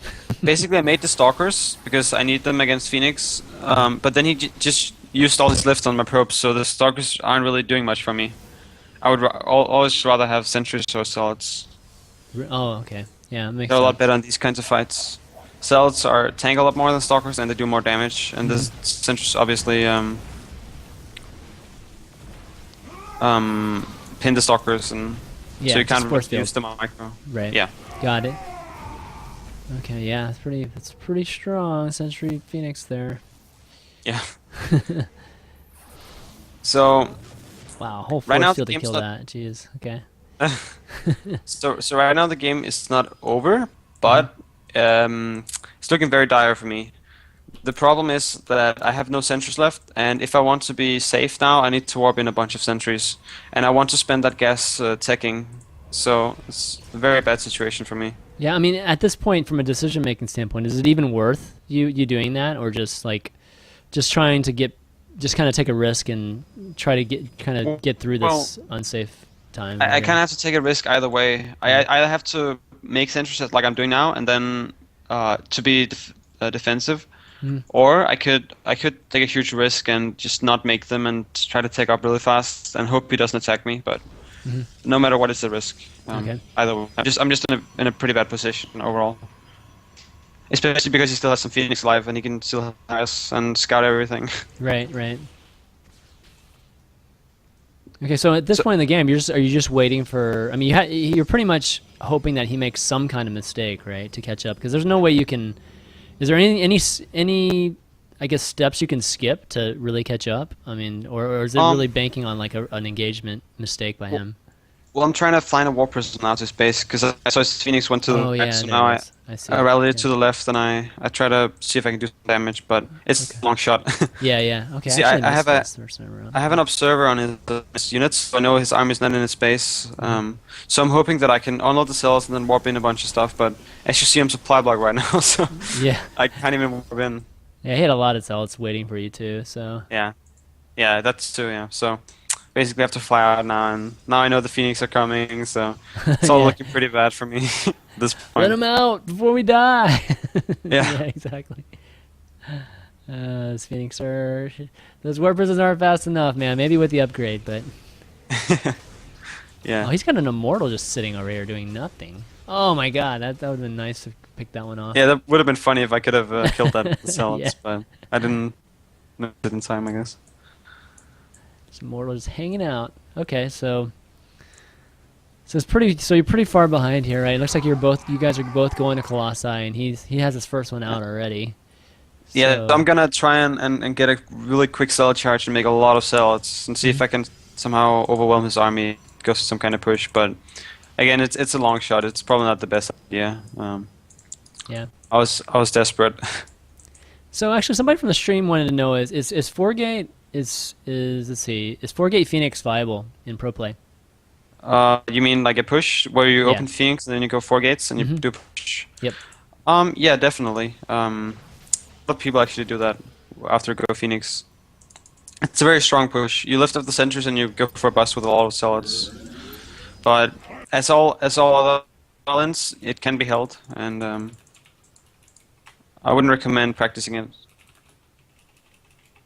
Basically, I made the stalkers because I need them against Phoenix. But then he just used all his lift on my probes, so the stalkers aren't really doing much for me. I would always rather have sentries or zealots. Oh, okay. Yeah, that makes They're a lot sense. better in these kinds of fights. Zealots are tank a lot more than stalkers, and they do more damage. And the sentries obviously pin the stalkers, and Yeah, so you just can't force really use field. them on micro. Right. Yeah. Got it. Okay, yeah, it's pretty strong. Sentry Phoenix there. Yeah. So Wow, whole right force now the field to game's kill not. that. Jeez. Okay. So right now the game is not over, but it's looking very dire for me. The problem is that I have no sentries left, and if I want to be safe now, I need to warp in a bunch of sentries, and I want to spend that gas teching. So it's a very bad situation for me. Yeah, I mean, at this point, from a decision-making standpoint, is it even worth you doing that, or just trying to just kind of take a risk and try to kind of get through Well, this unsafe time? I Here? kind of have to take a risk either way. I have to make sentries like I'm doing now, and then to be defensive. Mm. Or I could take a huge risk and just not make them and try to take up really fast and hope he doesn't attack me. But Mhm. no matter what, it's a risk. Okay. Either way, I'm just in a pretty bad position overall. Especially because he still has some Phoenix alive and he can still have us and scout everything. Right, right. Okay, so at this So, point in the game, are you just waiting for? I mean, you're pretty much hoping that he makes some kind of mistake, right, to catch up? Because there's no way you can. Is there any I guess steps you can skip to really catch up? I mean, or is it um, really banking on like an engagement mistake by him? well, I'm trying to find a war prison now to space because I saw his Phoenix went to the Oh right, yeah, so there now it is. I see. I rallied Okay. to the left and I try to see if I can do some damage, but it's Okay. a long shot. Yeah, yeah. Okay, See, actually, I missed have a this first time around. I have an observer on his units, so I know his army's not in his base. So I'm hoping that I can unload the cells and then warp in a bunch of stuff. But as you see, I'm supply block right now, so Yeah, I can't even warp in. yeah. He had a lot of zealots waiting for you too. So Yeah, yeah, that's true. Yeah, so basically I have to fly out now, and now I know the Phoenix are coming, so it's all yeah, looking pretty bad for me at this let point. him out before we die. Yeah, Yeah, exactly. Those Phoenix are those warp prisons aren't fast enough, man. Maybe with the upgrade, but oh, yeah, he's got an immortal just sitting over here doing nothing. Oh my god, that would have been nice to pick that one off. yeah. That would have been funny if I could have killed that Yeah, zealots, but I didn't. No, it in time, I guess. this immortal just hanging out. Okay, so it's pretty. So you're pretty far behind here, right? It looks like you guys are both going to Colossi, and he has his first one out already. Yeah, So so I'm gonna try and get a really quick cell charge and make a lot of zealots and see if I can somehow overwhelm his army, go for some kind of push. But again, it's a long shot. It's probably not the best idea. yeah. I was desperate. So actually, somebody from the stream wanted to know is 4-gate is let's see, is 4-gate Phoenix viable in pro play? You mean like a push where you Yeah. open Phoenix and then you go 4 gates and you Mhm. do push? Yep. Yeah, definitely. A lot of people actually do that after go Phoenix. It's a very strong push. You lift up the sentries and you go for a bust with a lot of zealots. But as all other balance, it can be held, and I wouldn't recommend practicing it.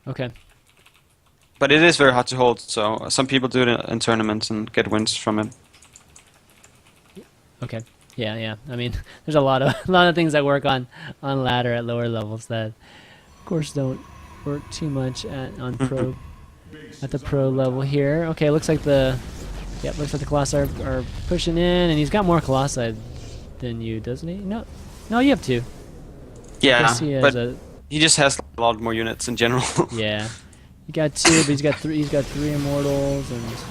Okay. But it is very hard to hold, so some people do it in tournaments and get wins from it. Okay. Yeah, yeah. I mean, there's a lot of things that work on ladder at lower levels that, of course, don't work too much on pro at the pro level here. Okay, looks like the Colossi are pushing in, and he's got more Colossi than you, doesn't he? No, no, you have 2. I Yeah, guess he has but he just has a lot more units in general. yeah, he got 2, but he's got 3. He's got 3 immortals, and he's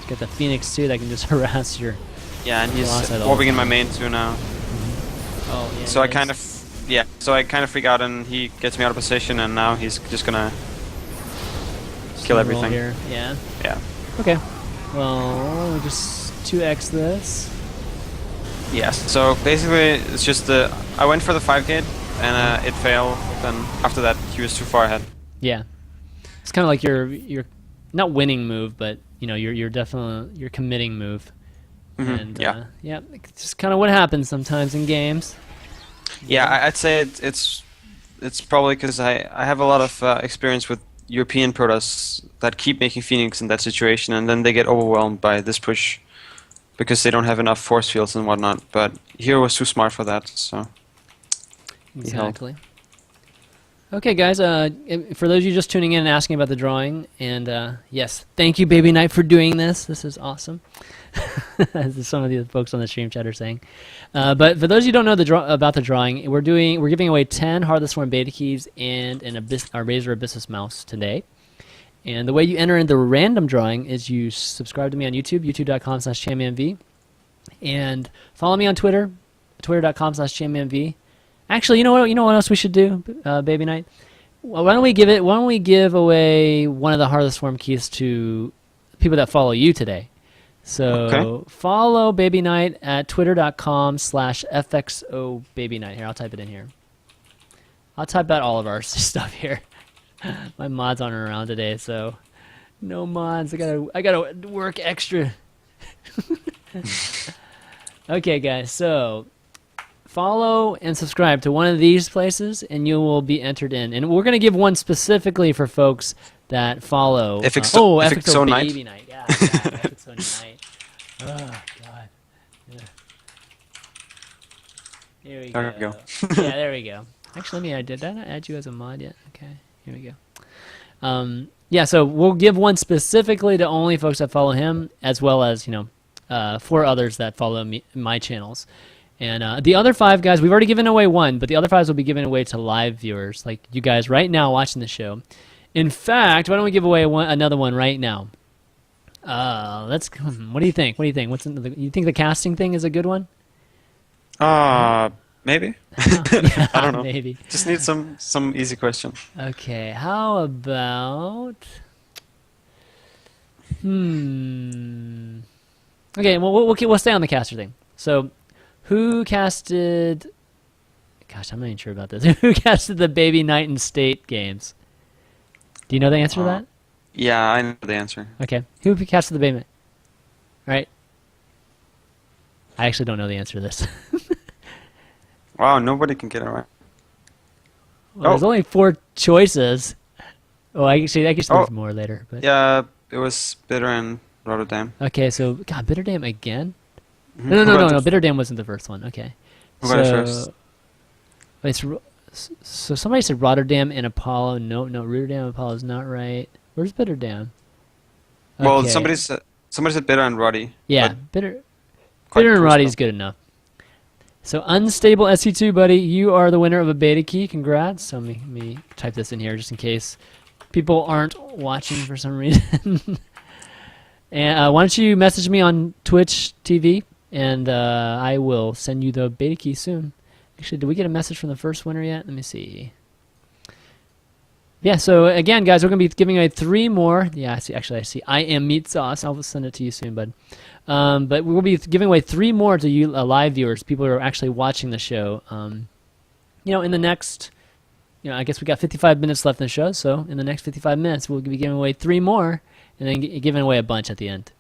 got the Phoenix too that can just harass your. Yeah, and he's Lost warping in my main too now. Oh yeah. So I kind of freak out, and he gets me out of position, and now he's just gonna kill everything. Here. Yeah. Yeah. Okay. Well, we just 2x this. Yes. So basically, it's just I went for the 5 gate, and it failed. Then after that, he was too far ahead. Yeah. It's kind of like your not winning move, but you know you're definitely your committing move. And yeah, it's just kind of what happens sometimes in games. Yeah, I'd say it's probably because I have a lot of experience with European Protoss that keep making Phoenix in that situation, and then they get overwhelmed by this push because they don't have enough force fields and whatnot. But Hero was too smart for that, so exactly. Okay, guys. For those of you just tuning in and asking about the drawing, and yes, thank you, BabyKnight, for doing this. This is awesome. As some of the folks on the stream chat are saying. But for those of you who don't know about the drawing, we're giving away 10 Heartless Swarm beta keys and our Razor Abyssus mouse today. And the way you enter in the random drawing is you subscribe to me on YouTube, youtube.com/ChanmanV, and follow me on Twitter, twitter.com/ChanmanV. Actually, you know what else we should do, BabyKnight? Why don't we give away one of the Heartless Swarm keys to people that follow you today? So follow BabyKnight at twitter.com/FXO.BabyKnight. Here, I'll type it in here. I'll type out all of our stuff here. My mods aren't around today, so no mods. I gotta work extra. Okay, guys. So follow and subscribe to one of these places, and you will be entered in. And we're gonna give one specifically for folks that follow. FXO.BabyKnight. Yeah, FXO.Night. Oh God. Yeah. Here we go. There we go. Yeah, there we go. Actually, did I not add you as a mod yet? Okay, here we go. Yeah, so we'll give one specifically to only folks that follow him, as well as 4 others that follow my channels. And the other 5 guys, we've already given away 1, but the other 5 will be given away to live viewers, like you guys right now watching the show. In fact, why don't we give away another one right now? What do you think? You think the casting thing is a good one? Maybe. Yeah, I don't know. Maybe. Just need some easy question. Okay, how about? Okay, well we'll stay on the caster thing. So, who casted? Gosh, I'm not even sure about this. Who casted the BabyKnight and State games? Do you know the answer to that? Yeah, I know the answer. Okay. Who casted the BabyKnight? Right? I actually don't know the answer to this. Wow, nobody can get it right. Well, there's only 4 choices. Oh, I guess there's more later. But. Yeah, it was Bitter and Rotterdam. Okay, so God, Bitterdam again? No. Bitterdam wasn't the first one. Okay. Who got it first? So somebody said Rotterdam and Apollo. No, Rotterdam and Apollo is not right. Where's Bitterdam? Okay. Well, somebody said Bitter and Roddy. Yeah, Bitter and Roddy is good enough. So Unstable SC2, buddy, you are the winner of a beta key. Congrats. So let me type this in here just in case people aren't watching for some reason. And why don't you message me on Twitch TV, and I will send you the beta key soon. Actually, did we get a message from the first winner yet? Let me see. Yeah, so again, guys, we're going to be giving away 3 more. Yeah, I see. I am Meat Sauce. I'll send it to you soon, bud. But we'll be giving away 3 more to you live viewers, people who are actually watching the show. In the next, I guess we got 55 minutes left in the show, so in the next 55 minutes, we'll be giving away 3 more, and then giving away a bunch at the end.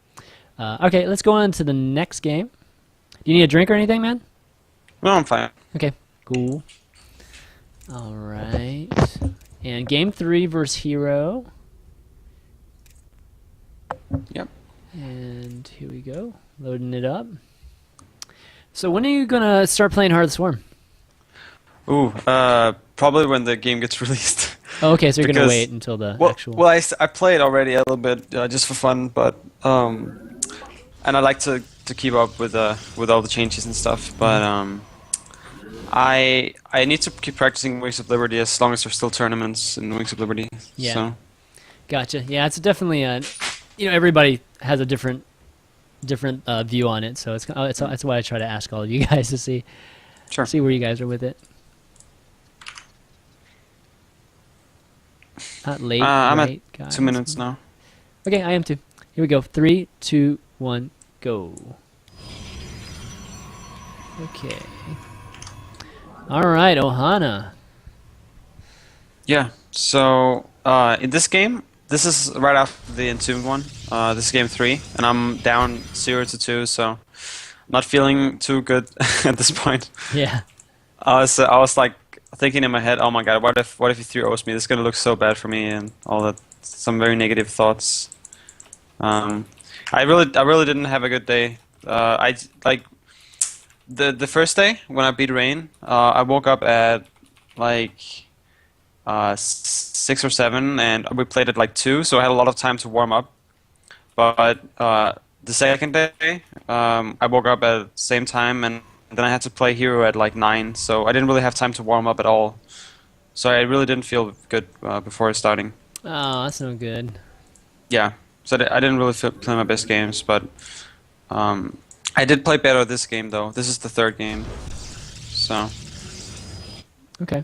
Okay, let's go on to the next game. Do you need a drink or anything, man? No, I'm fine. Okay, cool. All right. And game 3 versus Hero. Yep. And here we go, loading it up. So when are you gonna start playing Heart of the Swarm? Ooh, probably when the game gets released. Oh, okay, so you're gonna wait until the actual. Well, I played already a little bit just for fun, but and I like to to keep up with all the changes and stuff. But I need to keep practicing Wings of Liberty as long as there's still tournaments in Wings of Liberty. Yeah. So. Gotcha. Yeah, it's definitely everybody has a different view on it. So that's why I try to ask all of you guys to see where you guys are with it. Not late. I'm right, at guys? 2 minutes now. Okay, I am too. Here we go. 3, 2, 1, go. Okay. All right, Ohana. Yeah. So in this game, this is right after the Entombed one. This is game 3, and I'm down 0-2, so not feeling too good at this point. Yeah. I was like thinking in my head, oh my god, what if he 3-0s me? This is gonna look so bad for me, and all that. Some very negative thoughts. I really didn't have a good day. I like the first day when I beat Rain. I woke up at like 6 or 7, and we played at like 2, so I had a lot of time to warm up. But the second day, I woke up at the same time, and then I had to play Hero at like 9, so I didn't really have time to warm up at all. So I really didn't feel good before starting. Oh, that's no good. Yeah, so I didn't really play my best games, but I did play better this game though. This is the 3rd game, so. Okay.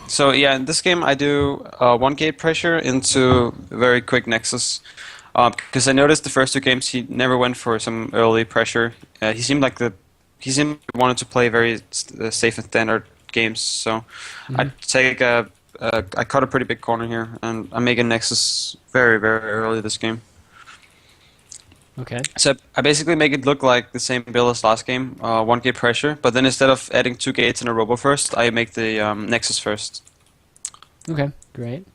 So yeah, in this game I do 1 gate pressure into very quick Nexus, because I noticed the first 2 games he never went for some early pressure. He seemed wanted to play very safe and standard games. So I take I cut a pretty big corner here, and I make a Nexus very early this game. Okay. So I basically make it look like the same build as last game, 1 gate pressure, but then instead of adding 2 gates in a robo first, I make the Nexus first. Okay, great.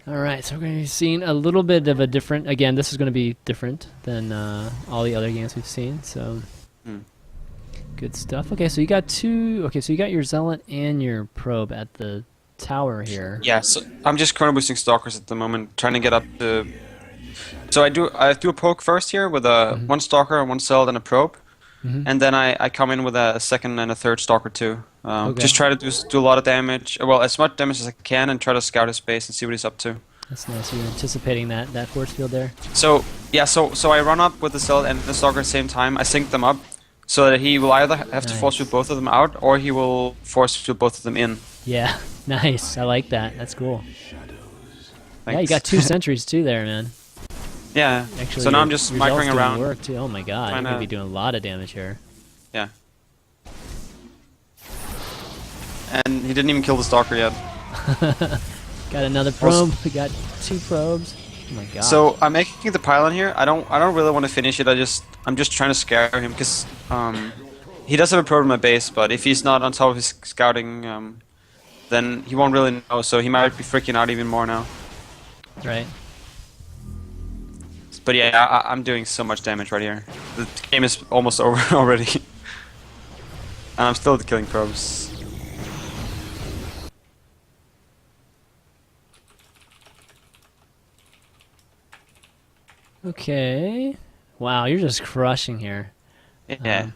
All right, so we're going to be seeing a little bit of a different, again, this is going to be different than all the other games we've seen, so good stuff. Okay, so you got your Zealot and your Probe at the tower here. Yeah, so I'm just chrono boosting Stalkers at the moment, trying to get up to... So I do a poke first here with a 1 Stalker, 1 Zealot, and a Probe, and then I come in with a 2nd and a 3rd Stalker too. Just try to do a lot of damage, well, as much damage as I can, and try to scout his base and see what he's up to. That's nice. You're anticipating that force field there. So yeah, so I run up with the Zealot and the Stalker at the same time. I sync them up so that he will either have to force field both of them out, or he will force field both of them in. Yeah, nice. I like that. That's cool. Thanks. Yeah, you got 2 sentries too there, man. Yeah. Actually, so now I'm just microing around. Work too. Oh my god, you're gonna be doing a lot of damage here. Yeah. And he didn't even kill the Stalker yet. Got another probe. We got 2 probes. Oh my god. So I'm making the pylon here. I don't really want to finish it. I'm just trying to scare him because he does have a probe in my base, but if he's not on top of his scouting, then he won't really know. So he might be freaking out even more now. Right. But yeah, I'm doing so much damage right here. The game is almost over already. And I'm still killing probes. Okay. Wow, you're just crushing here. Yeah.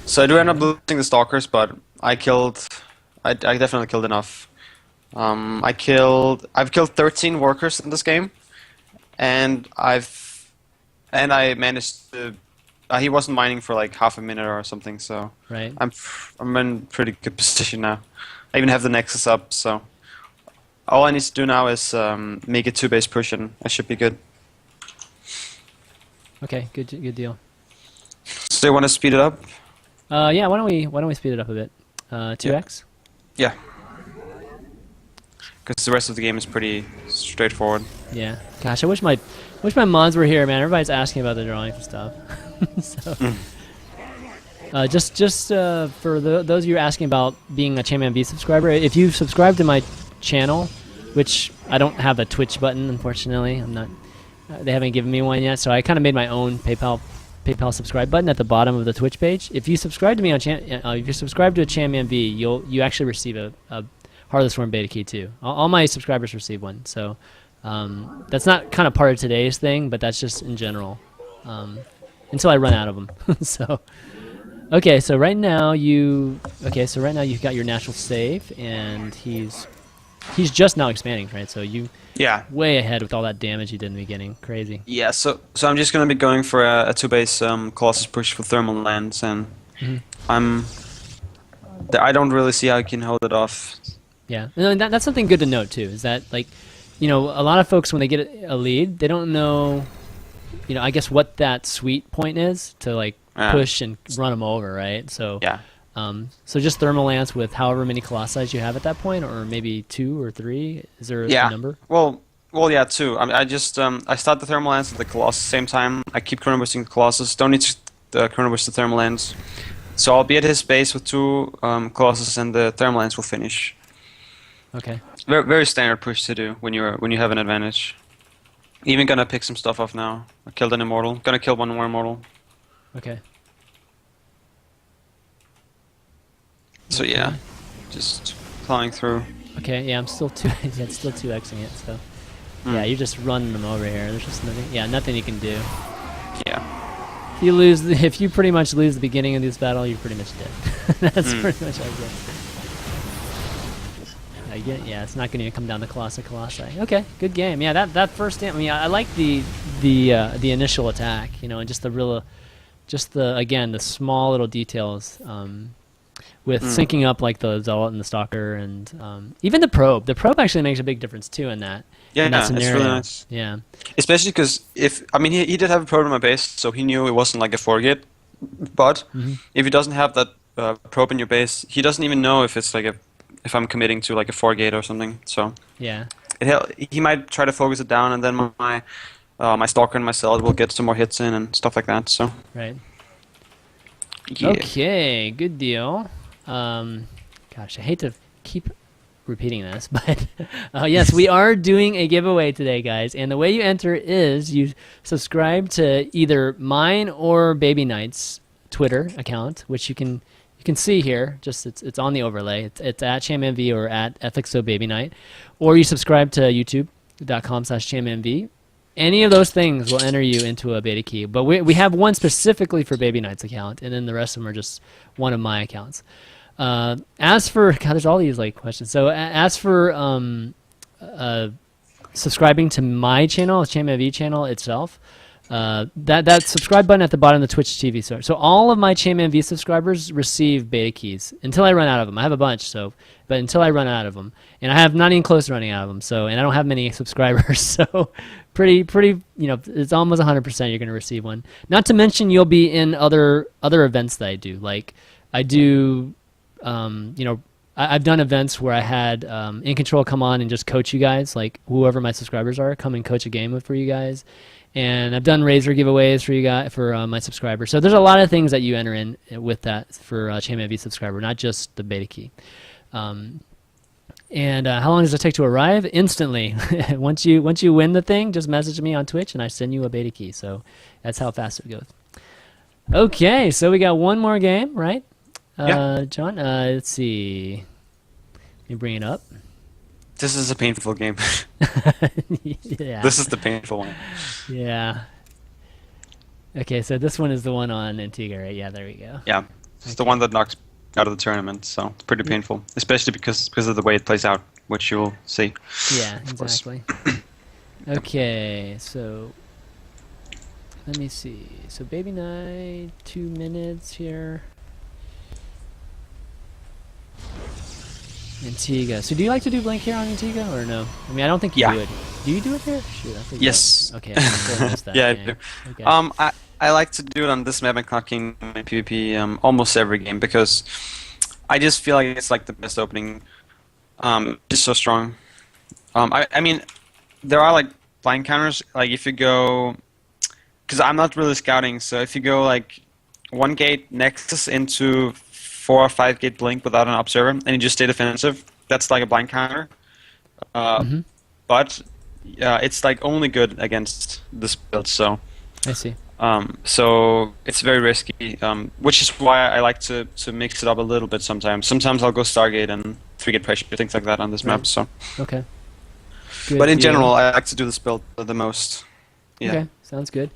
So I do end up losing the Stalkers, but I definitely killed enough. I've killed 13 workers in this game, and I managed to. He wasn't mining for like half a minute or something, so right. I'm in pretty good position now. I even have the Nexus up, so all I need to do now is make a 2-base push, and I should be good. Okay, good deal. So you want to speed it up? Yeah. Why don't we speed it up a bit? 2x. Yeah. Because the rest of the game is pretty straightforward. Yeah. Gosh, I wish my mods were here, man. Everybody's asking about the drawings and stuff. So, just for those of you asking about being a ChanmanV subscriber, if you subscribe to my channel, which I don't have a Twitch button, unfortunately, I'm not. They haven't given me one yet, so I kind of made my own PayPal subscribe button at the bottom of the Twitch page. If you subscribe to me on if you subscribe to a ChanmanV, you actually receive a Hearthstone beta key too. All my subscribers receive one. So that's not kind of part of today's thing, but that's just in general. Until I run out of them. So okay, so right now you've got your natural save, and he's just now expanding, right? So you way ahead with all that damage you did in the beginning. Crazy. Yeah, so I'm just gonna be going for a 2-base Colossus push for thermal lands, and I don't really see how I can hold it off. Yeah, and that's something good to note too. Is that, like, a lot of folks when they get a lead, they don't know, I guess what that sweet point is to like push and run them over, right? So yeah. So just thermal lance with however many colossi you have at that point, or maybe 2 or 3. Is there a number? Well, yeah, 2. I mean, I just I start the thermal lance at the Colossus same time. I keep chrono boosting the Colossus. Don't need to chrono boost the thermal lance. So I'll be at his base with 2 Colossus, and the thermal lance will finish. Okay. Very, very standard push to do when you have an advantage. Even gonna pick some stuff off now. I killed an immortal. Gonna kill one more immortal. Okay. So yeah, just plowing through. Okay, yeah, I'm still still 2xing it. So yeah, you're just running them over here. There's just nothing you can do. Yeah. If you pretty much lose the beginning of this battle, you're pretty much dead. That's pretty much how it goes. Yeah, it's not going to come down to Colossi. Okay, good game. Yeah, that first game. I mean, I like the initial attack. And just the small little details. With syncing up like the Zealot and the Stalker, and even the Probe. The Probe actually makes a big difference too in that. Yeah, in that it's really nice. Yeah. Especially because he did have a probe in my base, so he knew it wasn't like a 4-gate. But if he doesn't have that probe in your base, he doesn't even know if it's like if I'm committing to like a 4-gate or something. So yeah, he might try to focus it down, and then my Stalker and my Zealot will get some more hits in and stuff like that. So right. Yeah. Okay, good deal. Gosh, I hate to keep repeating this, but yes, we are doing a giveaway today, guys. And the way you enter is you subscribe to either mine or BabyKnight's Twitter account, which you can see here. Just it's on the overlay. It's at ChanmanV or at FXO.BabyKnight, or you subscribe to YouTube.com/ChanmanV. Any of those things will enter you into a beta key, but we have one specifically for BabyKnight's account, and then the rest of them are just one of my accounts. As for there's all these like questions. So as for subscribing to my channel, the ChanmanV channel itself, that subscribe button at the bottom of the Twitch TV. So all of my ChanmanV subscribers receive beta keys until I run out of them. I have a bunch, but until I run out of them, and I have not even close to running out of them. And I don't have many subscribers, so pretty, it's almost 100% you're going to receive one. Not to mention you'll be in other events that I do. Like I do, I've done events where I had In Control come on and just coach you guys, like whoever my subscribers are, come and coach a game for you guys. And I've done Razor giveaways for you guys, for my subscribers. So there's a lot of things that you enter in with that for ChanmanV subscriber, not just the beta key. And how long does it take to arrive? Instantly. Once you win the thing, just message me on Twitch and I send you a beta key. So that's how fast it goes. Okay, so we got one more game, right? Yeah. John, let's see. Let me bring it up. This is a painful game. Yeah. This is the painful one. Yeah. Okay, so this one is the one on Antigua, right? Yeah, there we go. Yeah, it's the one that knocks out of the tournament, so it's pretty painful, especially because of the way it plays out, which you'll see. Yeah, exactly. Okay, so let me see. So BabyKnight, 2 minutes here. Antigua. So do you like to do blank here on Antigua or no? I mean, I don't think you do it. Do you do it here? Shoot, I think yes. Okay, I still missed that. Yeah, I do. Okay. I like to do it on this map and clocking my PvP almost every game because I just feel like it's like the best opening. It's so strong. I mean, there are like blind counters. Like if you go, because I'm not really scouting, so if you go like 1 gate Nexus into 4 or 5 gate blink without an observer, and you just stay defensive, that's like a blind counter. But it's like only good against this build. So I see. So it's very risky, which is why I like to mix it up a little bit sometimes. Sometimes I'll go Stargate and 3-gate pressure, things like that on this map. So, Okay. Good but in deal. general, I like to do this build the most. Yeah. Okay, sounds good.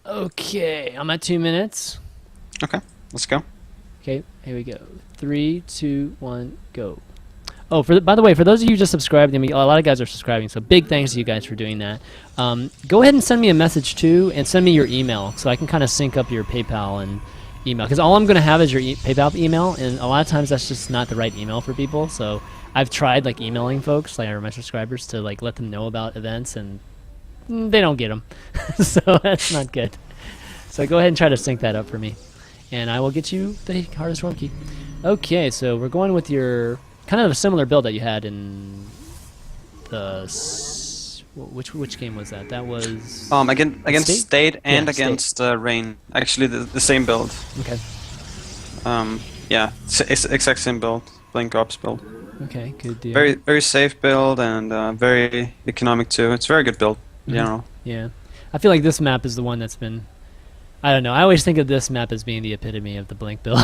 Okay, I'm at 2 minutes. Okay, let's go. Okay, here we go. 3, 2, 1, go. Oh, by the way, for those of you who just subscribed, I mean, a lot of guys are subscribing, so big thanks to you guys for doing that. Go ahead and send me a message too, and send me your email so I can kind of sync up your PayPal and email. Because all I'm going to have is your PayPal email, and a lot of times that's just not the right email for people. So I've tried like emailing folks, like my subscribers, to like let them know about events, and they don't get them. So that's not good. So go ahead and try to sync that up for me, and I will get you the hardest worm key. Okay, so we're going with your kind of a similar build that you had in the which game was that? That was against State and Yeah, against Rain. Actually, the same build. Okay. Yeah, it's exact same build. Blink Ops build. Okay, good deal. Very safe build and very economic too. It's a very good build in general. Yeah, I feel like this map is the one that's been. I don't know. I always think of this map as being the epitome of the Blink build.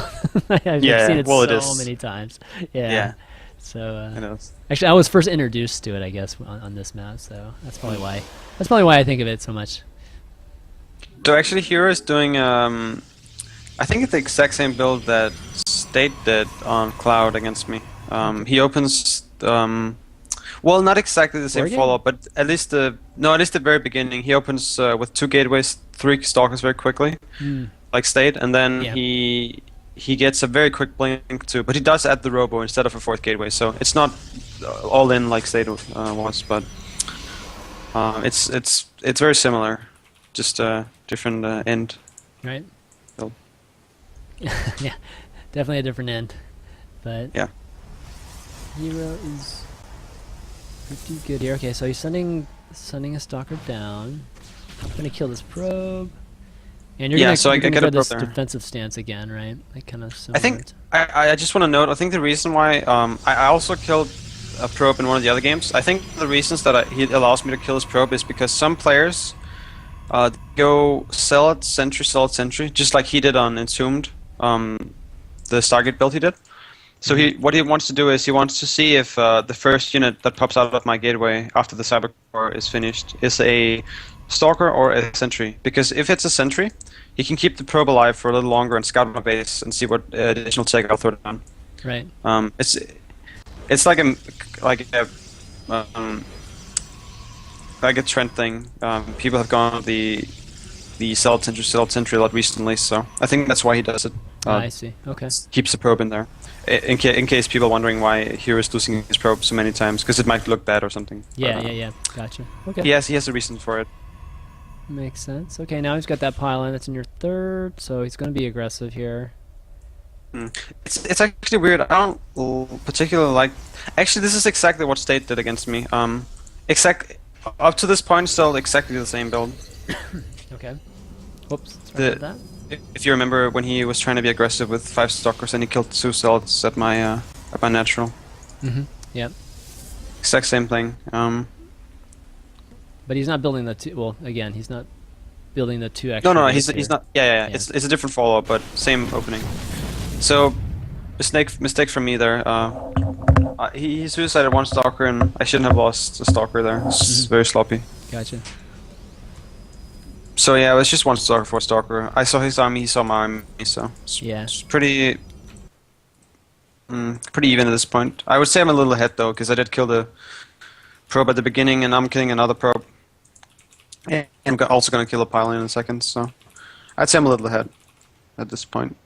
I've seen it so many times. Yeah. So actually, I was first introduced to it, I guess, on this map. So that's probably why. That's probably why I think of it so much. So actually, Hero is doing. I think it's the exact same build that State did on Cloud against me. He opens. Well, not exactly the same follow-up, but at least the very beginning. He opens with 2 gateways, 3 stalkers very quickly, like State, and then he gets a very quick blink too. But he does add the robo instead of a 4th gateway, so it's not all in like State was, but it's very similar, just a different end. Right. Build. Yeah, definitely a different end, but yeah. Hero is pretty good here. Okay, so he's sending a stalker down. I'm gonna kill this probe, and you're gonna go this defensive stance again, right? Like kind of. I think I just want to note. I think the reason why I also killed a probe in one of the other games. I think the reasons that he allows me to kill his probe is because some players go sell it sentry, just like he did on Entombed, the Stargate build he did. So what he wants to do is he wants to see if the first unit that pops out of my gateway after the cyber core is finished is a stalker or a sentry. Because if it's a sentry, he can keep the probe alive for a little longer and scout my base and see what additional tech I'll throw down. Right. It's like a trend thing. People have gone the sell sentry a lot recently, so I think that's why he does it. I see. Okay. Keeps the probe in there, in case people are wondering why Hero is losing his probe so many times, because it might look bad or something. Yeah. Gotcha. Okay. He has a reason for it. Makes sense. Okay, now he's got that pylon that's in your 3rd, so he's going to be aggressive here. It's actually weird. I don't particularly like. Actually, this is exactly what State did against me. Up to this point, still exactly the same build. Okay. Whoops. Sorry about that. If you remember when he was trying to be aggressive with 5 stalkers and he killed 2 cells at my natural. Yep. Exact same thing. But he's not building the 2. Well, again, he's not building the 2 extra. No, he's not. Yeah. It's a different follow-up, but same opening. So mistake from me there. He suicided 1 stalker, and I shouldn't have lost a stalker there. It's very sloppy. Gotcha. So yeah, it was just 1 stalker for a stalker. I saw his army, he saw my army, so it's pretty even at this point. I would say I'm a little ahead though, because I did kill the probe at the beginning, and I'm killing another probe. And I'm also going to kill a pylon in a second, so I'd say I'm a little ahead at this point.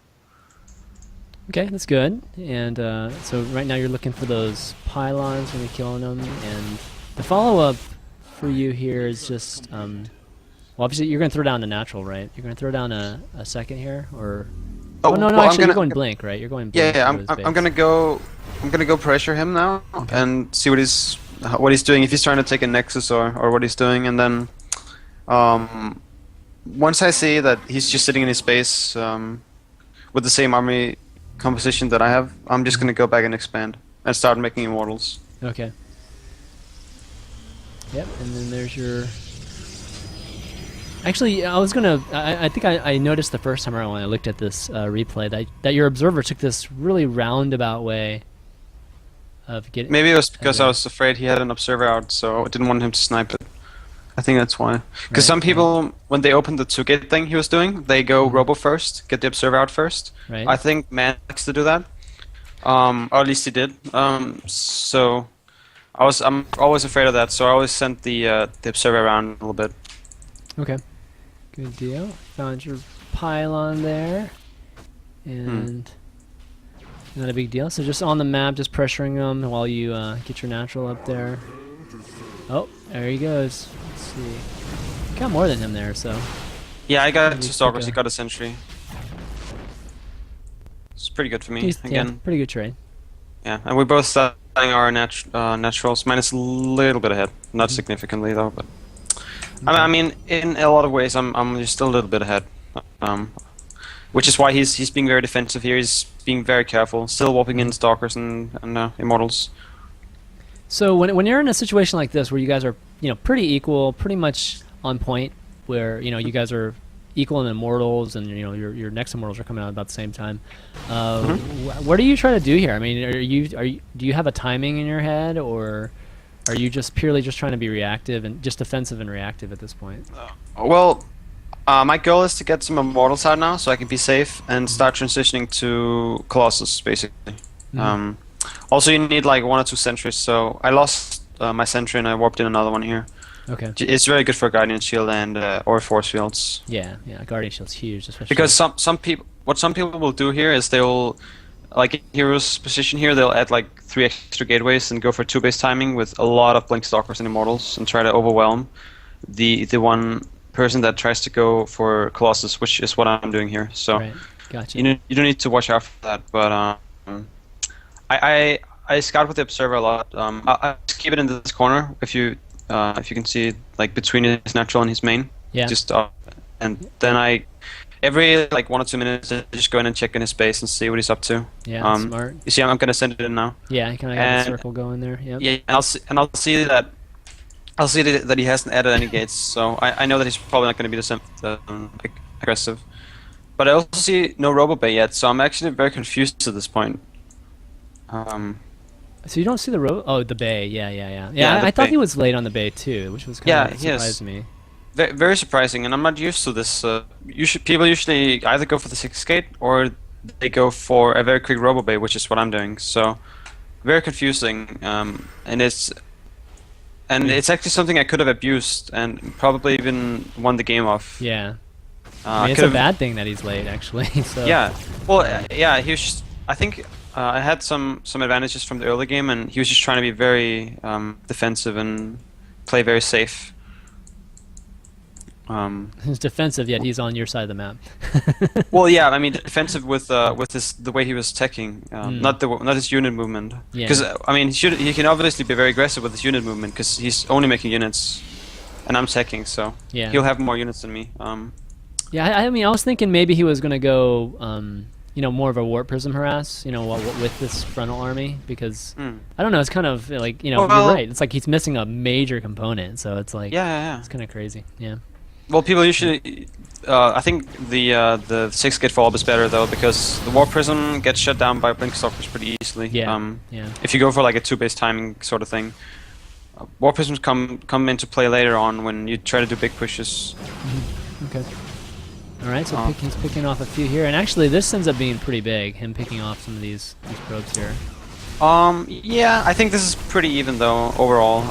Okay, that's good. And so right now you're looking for those pylons when you're killing them, and the follow-up for you here is just well, obviously you're going to throw down a natural, right? You're going to throw down a second here, or no, actually you're going blink, right? You're going blink. Yeah, I'm going to go pressure him now and see what he's doing, if he's trying to take a nexus or what he's doing, and then once I see that he's just sitting in his base with the same army composition that I have, I'm just going to go back and expand and start making immortals. Okay. Yep, and then there's your Actually, I was gonna. I think I noticed the first time around when I looked at this replay that your observer took this really roundabout way of getting. Maybe it was because I was afraid he had an observer out, so I didn't want him to snipe it. I think that's why. Because some people, when they open the 2-gate thing he was doing, they go robo first, get the observer out first. Right. I think Man likes to do that. Or at least he did. So I'm always afraid of that, so I always sent the observer around a little bit. Okay. Good deal. Found your pylon there. And not a big deal. So just on the map, just pressuring them while you get your natural up there. Oh, there he goes. Let's see. Got more than him there, so. Yeah, I got 2 stalkers. He got a sentry. It's pretty good for me. Again. Yeah, pretty good trade. Yeah, and we're both starting our naturals. Mine is a little bit ahead, not significantly though, but I mean, in a lot of ways, I'm just a little bit ahead. Which is why he's being very defensive here. He's being very careful, still warping in stalkers and immortals. So when you're in a situation like this where you guys are pretty equal, pretty much on point, where you guys are equal in immortals and your next immortals are coming out about the same time, what are you trying to do here? I mean, do you have a timing in your head, or are you just purely trying to be reactive and just defensive and reactive at this point? Well, my goal is to get some immortals out now so I can be safe and start transitioning to Colossus, basically. Also, you need like 1 or 2 sentries, so I lost my sentry and I warped in another one here. Okay. It's very good for Guardian Shield and or Force Fields. Yeah, Guardian Shield's huge, especially because some people, what some people will do here is they'll, like in Hero's position here, they'll add like 3 extra gateways and go for 2-base timing with a lot of Blink Stalkers and Immortals and try to overwhelm the one person that tries to go for Colossus, which is what I'm doing here. So right. Gotcha. you don't need to watch out for that, but I scout with the observer a lot. I just keep it in this corner if you can see, like between his natural and his main. Yeah. Just and then every like 1 or 2 minutes I just go in and check in his base and see what he's up to. Yeah, smart. You see, I'm gonna send it in now. Yeah, I kind of got a circle going there. Yep. Yeah, and I'll see that he hasn't added any gates, so I know that he's probably not going to be the same aggressive. But I also see no Robo Bay yet, so I'm actually very confused at this point. So you don't see the bay? Yeah. I thought he was late on the bay too, which was kind of surprised me. Very surprising, and I'm not used to this. People usually either go for the 6-gate or they go for a very quick Robo Bay, which is what I'm doing. So very confusing, and it's actually something I could have abused and probably even won the game off. Yeah. I mean, it's a bad thing that he's late, actually. So. Yeah. Well, yeah. He was just, I think I had some advantages from the early game, and he was just trying to be very defensive and play very safe. He's defensive, yet he's on your side of the map. Well, yeah. I mean, defensive with the way he was teching, not his unit movement. Because I mean, he can obviously be very aggressive with his unit movement because he's only making units, and I'm teching, so he'll have more units than me. Yeah, I mean, I was thinking maybe he was gonna go, more of a warp prism harass, with this frontal army, because I don't know, it's kind of like, you're right. It's like he's missing a major component, so it's like it's kind of crazy. Yeah. Well, people usually, I think the 6-gate follow-up is better though, because the warp prism gets shut down by Blink Stalkers pretty easily. Yeah. If you go for like a 2-base timing sort of thing, warp prisms come into play later on when you try to do big pushes. Okay. All right, so he's picking off a few here, and actually this ends up being pretty big. Him picking off some of these probes here. Yeah, I think this is pretty even though overall.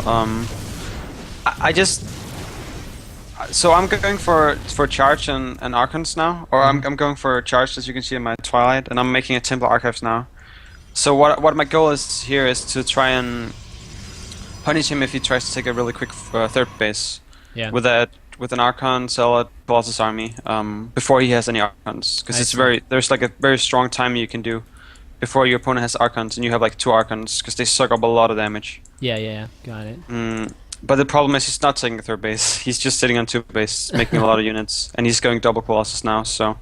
So I'm going for charge and archons now, or I'm going for charge, as you can see in my Twilight, and I'm making a Temple Archives now. So what my goal is here is to try and punish him if he tries to take a really quick 3rd base. Yeah. With an Archon, Zealot, Colossus army, before he has any Archons, because there's like a very strong timing you can do before your opponent has Archons, and you have like 2 Archons, because they suck up a lot of damage. Yeah, got it. But the problem is he's not taking a 3rd base. He's just sitting on 2 base, making a lot of units, and he's going double Colossus now. So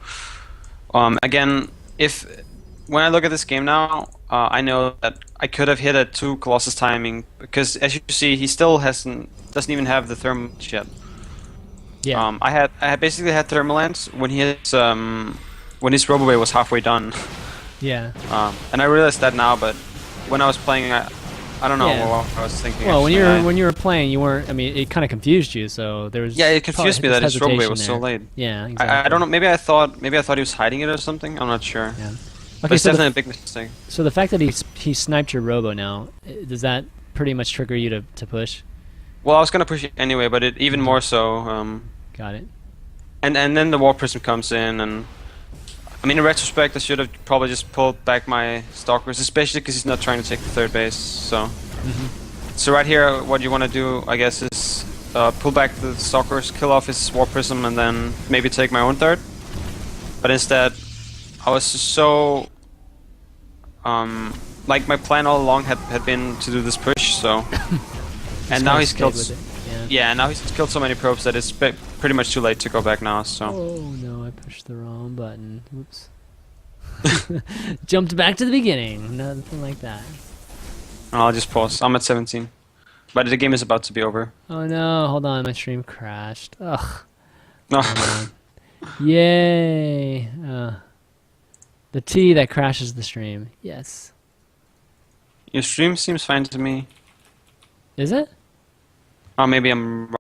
again, when I look at this game now, I know that I could have hit a 2 Colossus timing, because as you see, he still doesn't even have the thermal yet. Yeah. I basically had Thermalance when his Roboway was halfway done. Yeah. And I realized that now, but when I was playing, I don't know Yeah. what I was thinking. Well, Actually, when you were playing, you weren't. I mean, it kind of confused you. So there was. yeah, it probably confused me this that his Roboway hesitation was so there. late. Yeah. I Exactly. don't know. Maybe I thought he was hiding it or something. I'm not sure. Yeah. But Okay. it's definitely a big mistake. So the fact that he sniped your Robo now, does that pretty much trigger you to push? Well, I was gonna push it anyway, but it even more so. Got it. And then the War Prism comes in, and I mean, in retrospect, I should have probably just pulled back my Stalkers, especially because he's not trying to take the third base. So, so right here, what you want to do, I guess, is pull back the Stalkers, kill off his War Prism, and then maybe take my own third. But instead, I was just so like my plan all along had been to do this push. So, and now he's killed. Yeah, now he's killed so many probes that it's pretty much too late to go back now. So. Oh no, I pushed the wrong button. Whoops. Jumped back to the beginning. Nothing like that. I'll just pause. I'm at 17. But the game is about to be over. Oh no, hold on, my stream crashed. Ugh. No. Yay. The T that crashes the stream. Yes. Your stream seems fine to me. Is it? Oh, maybe I'm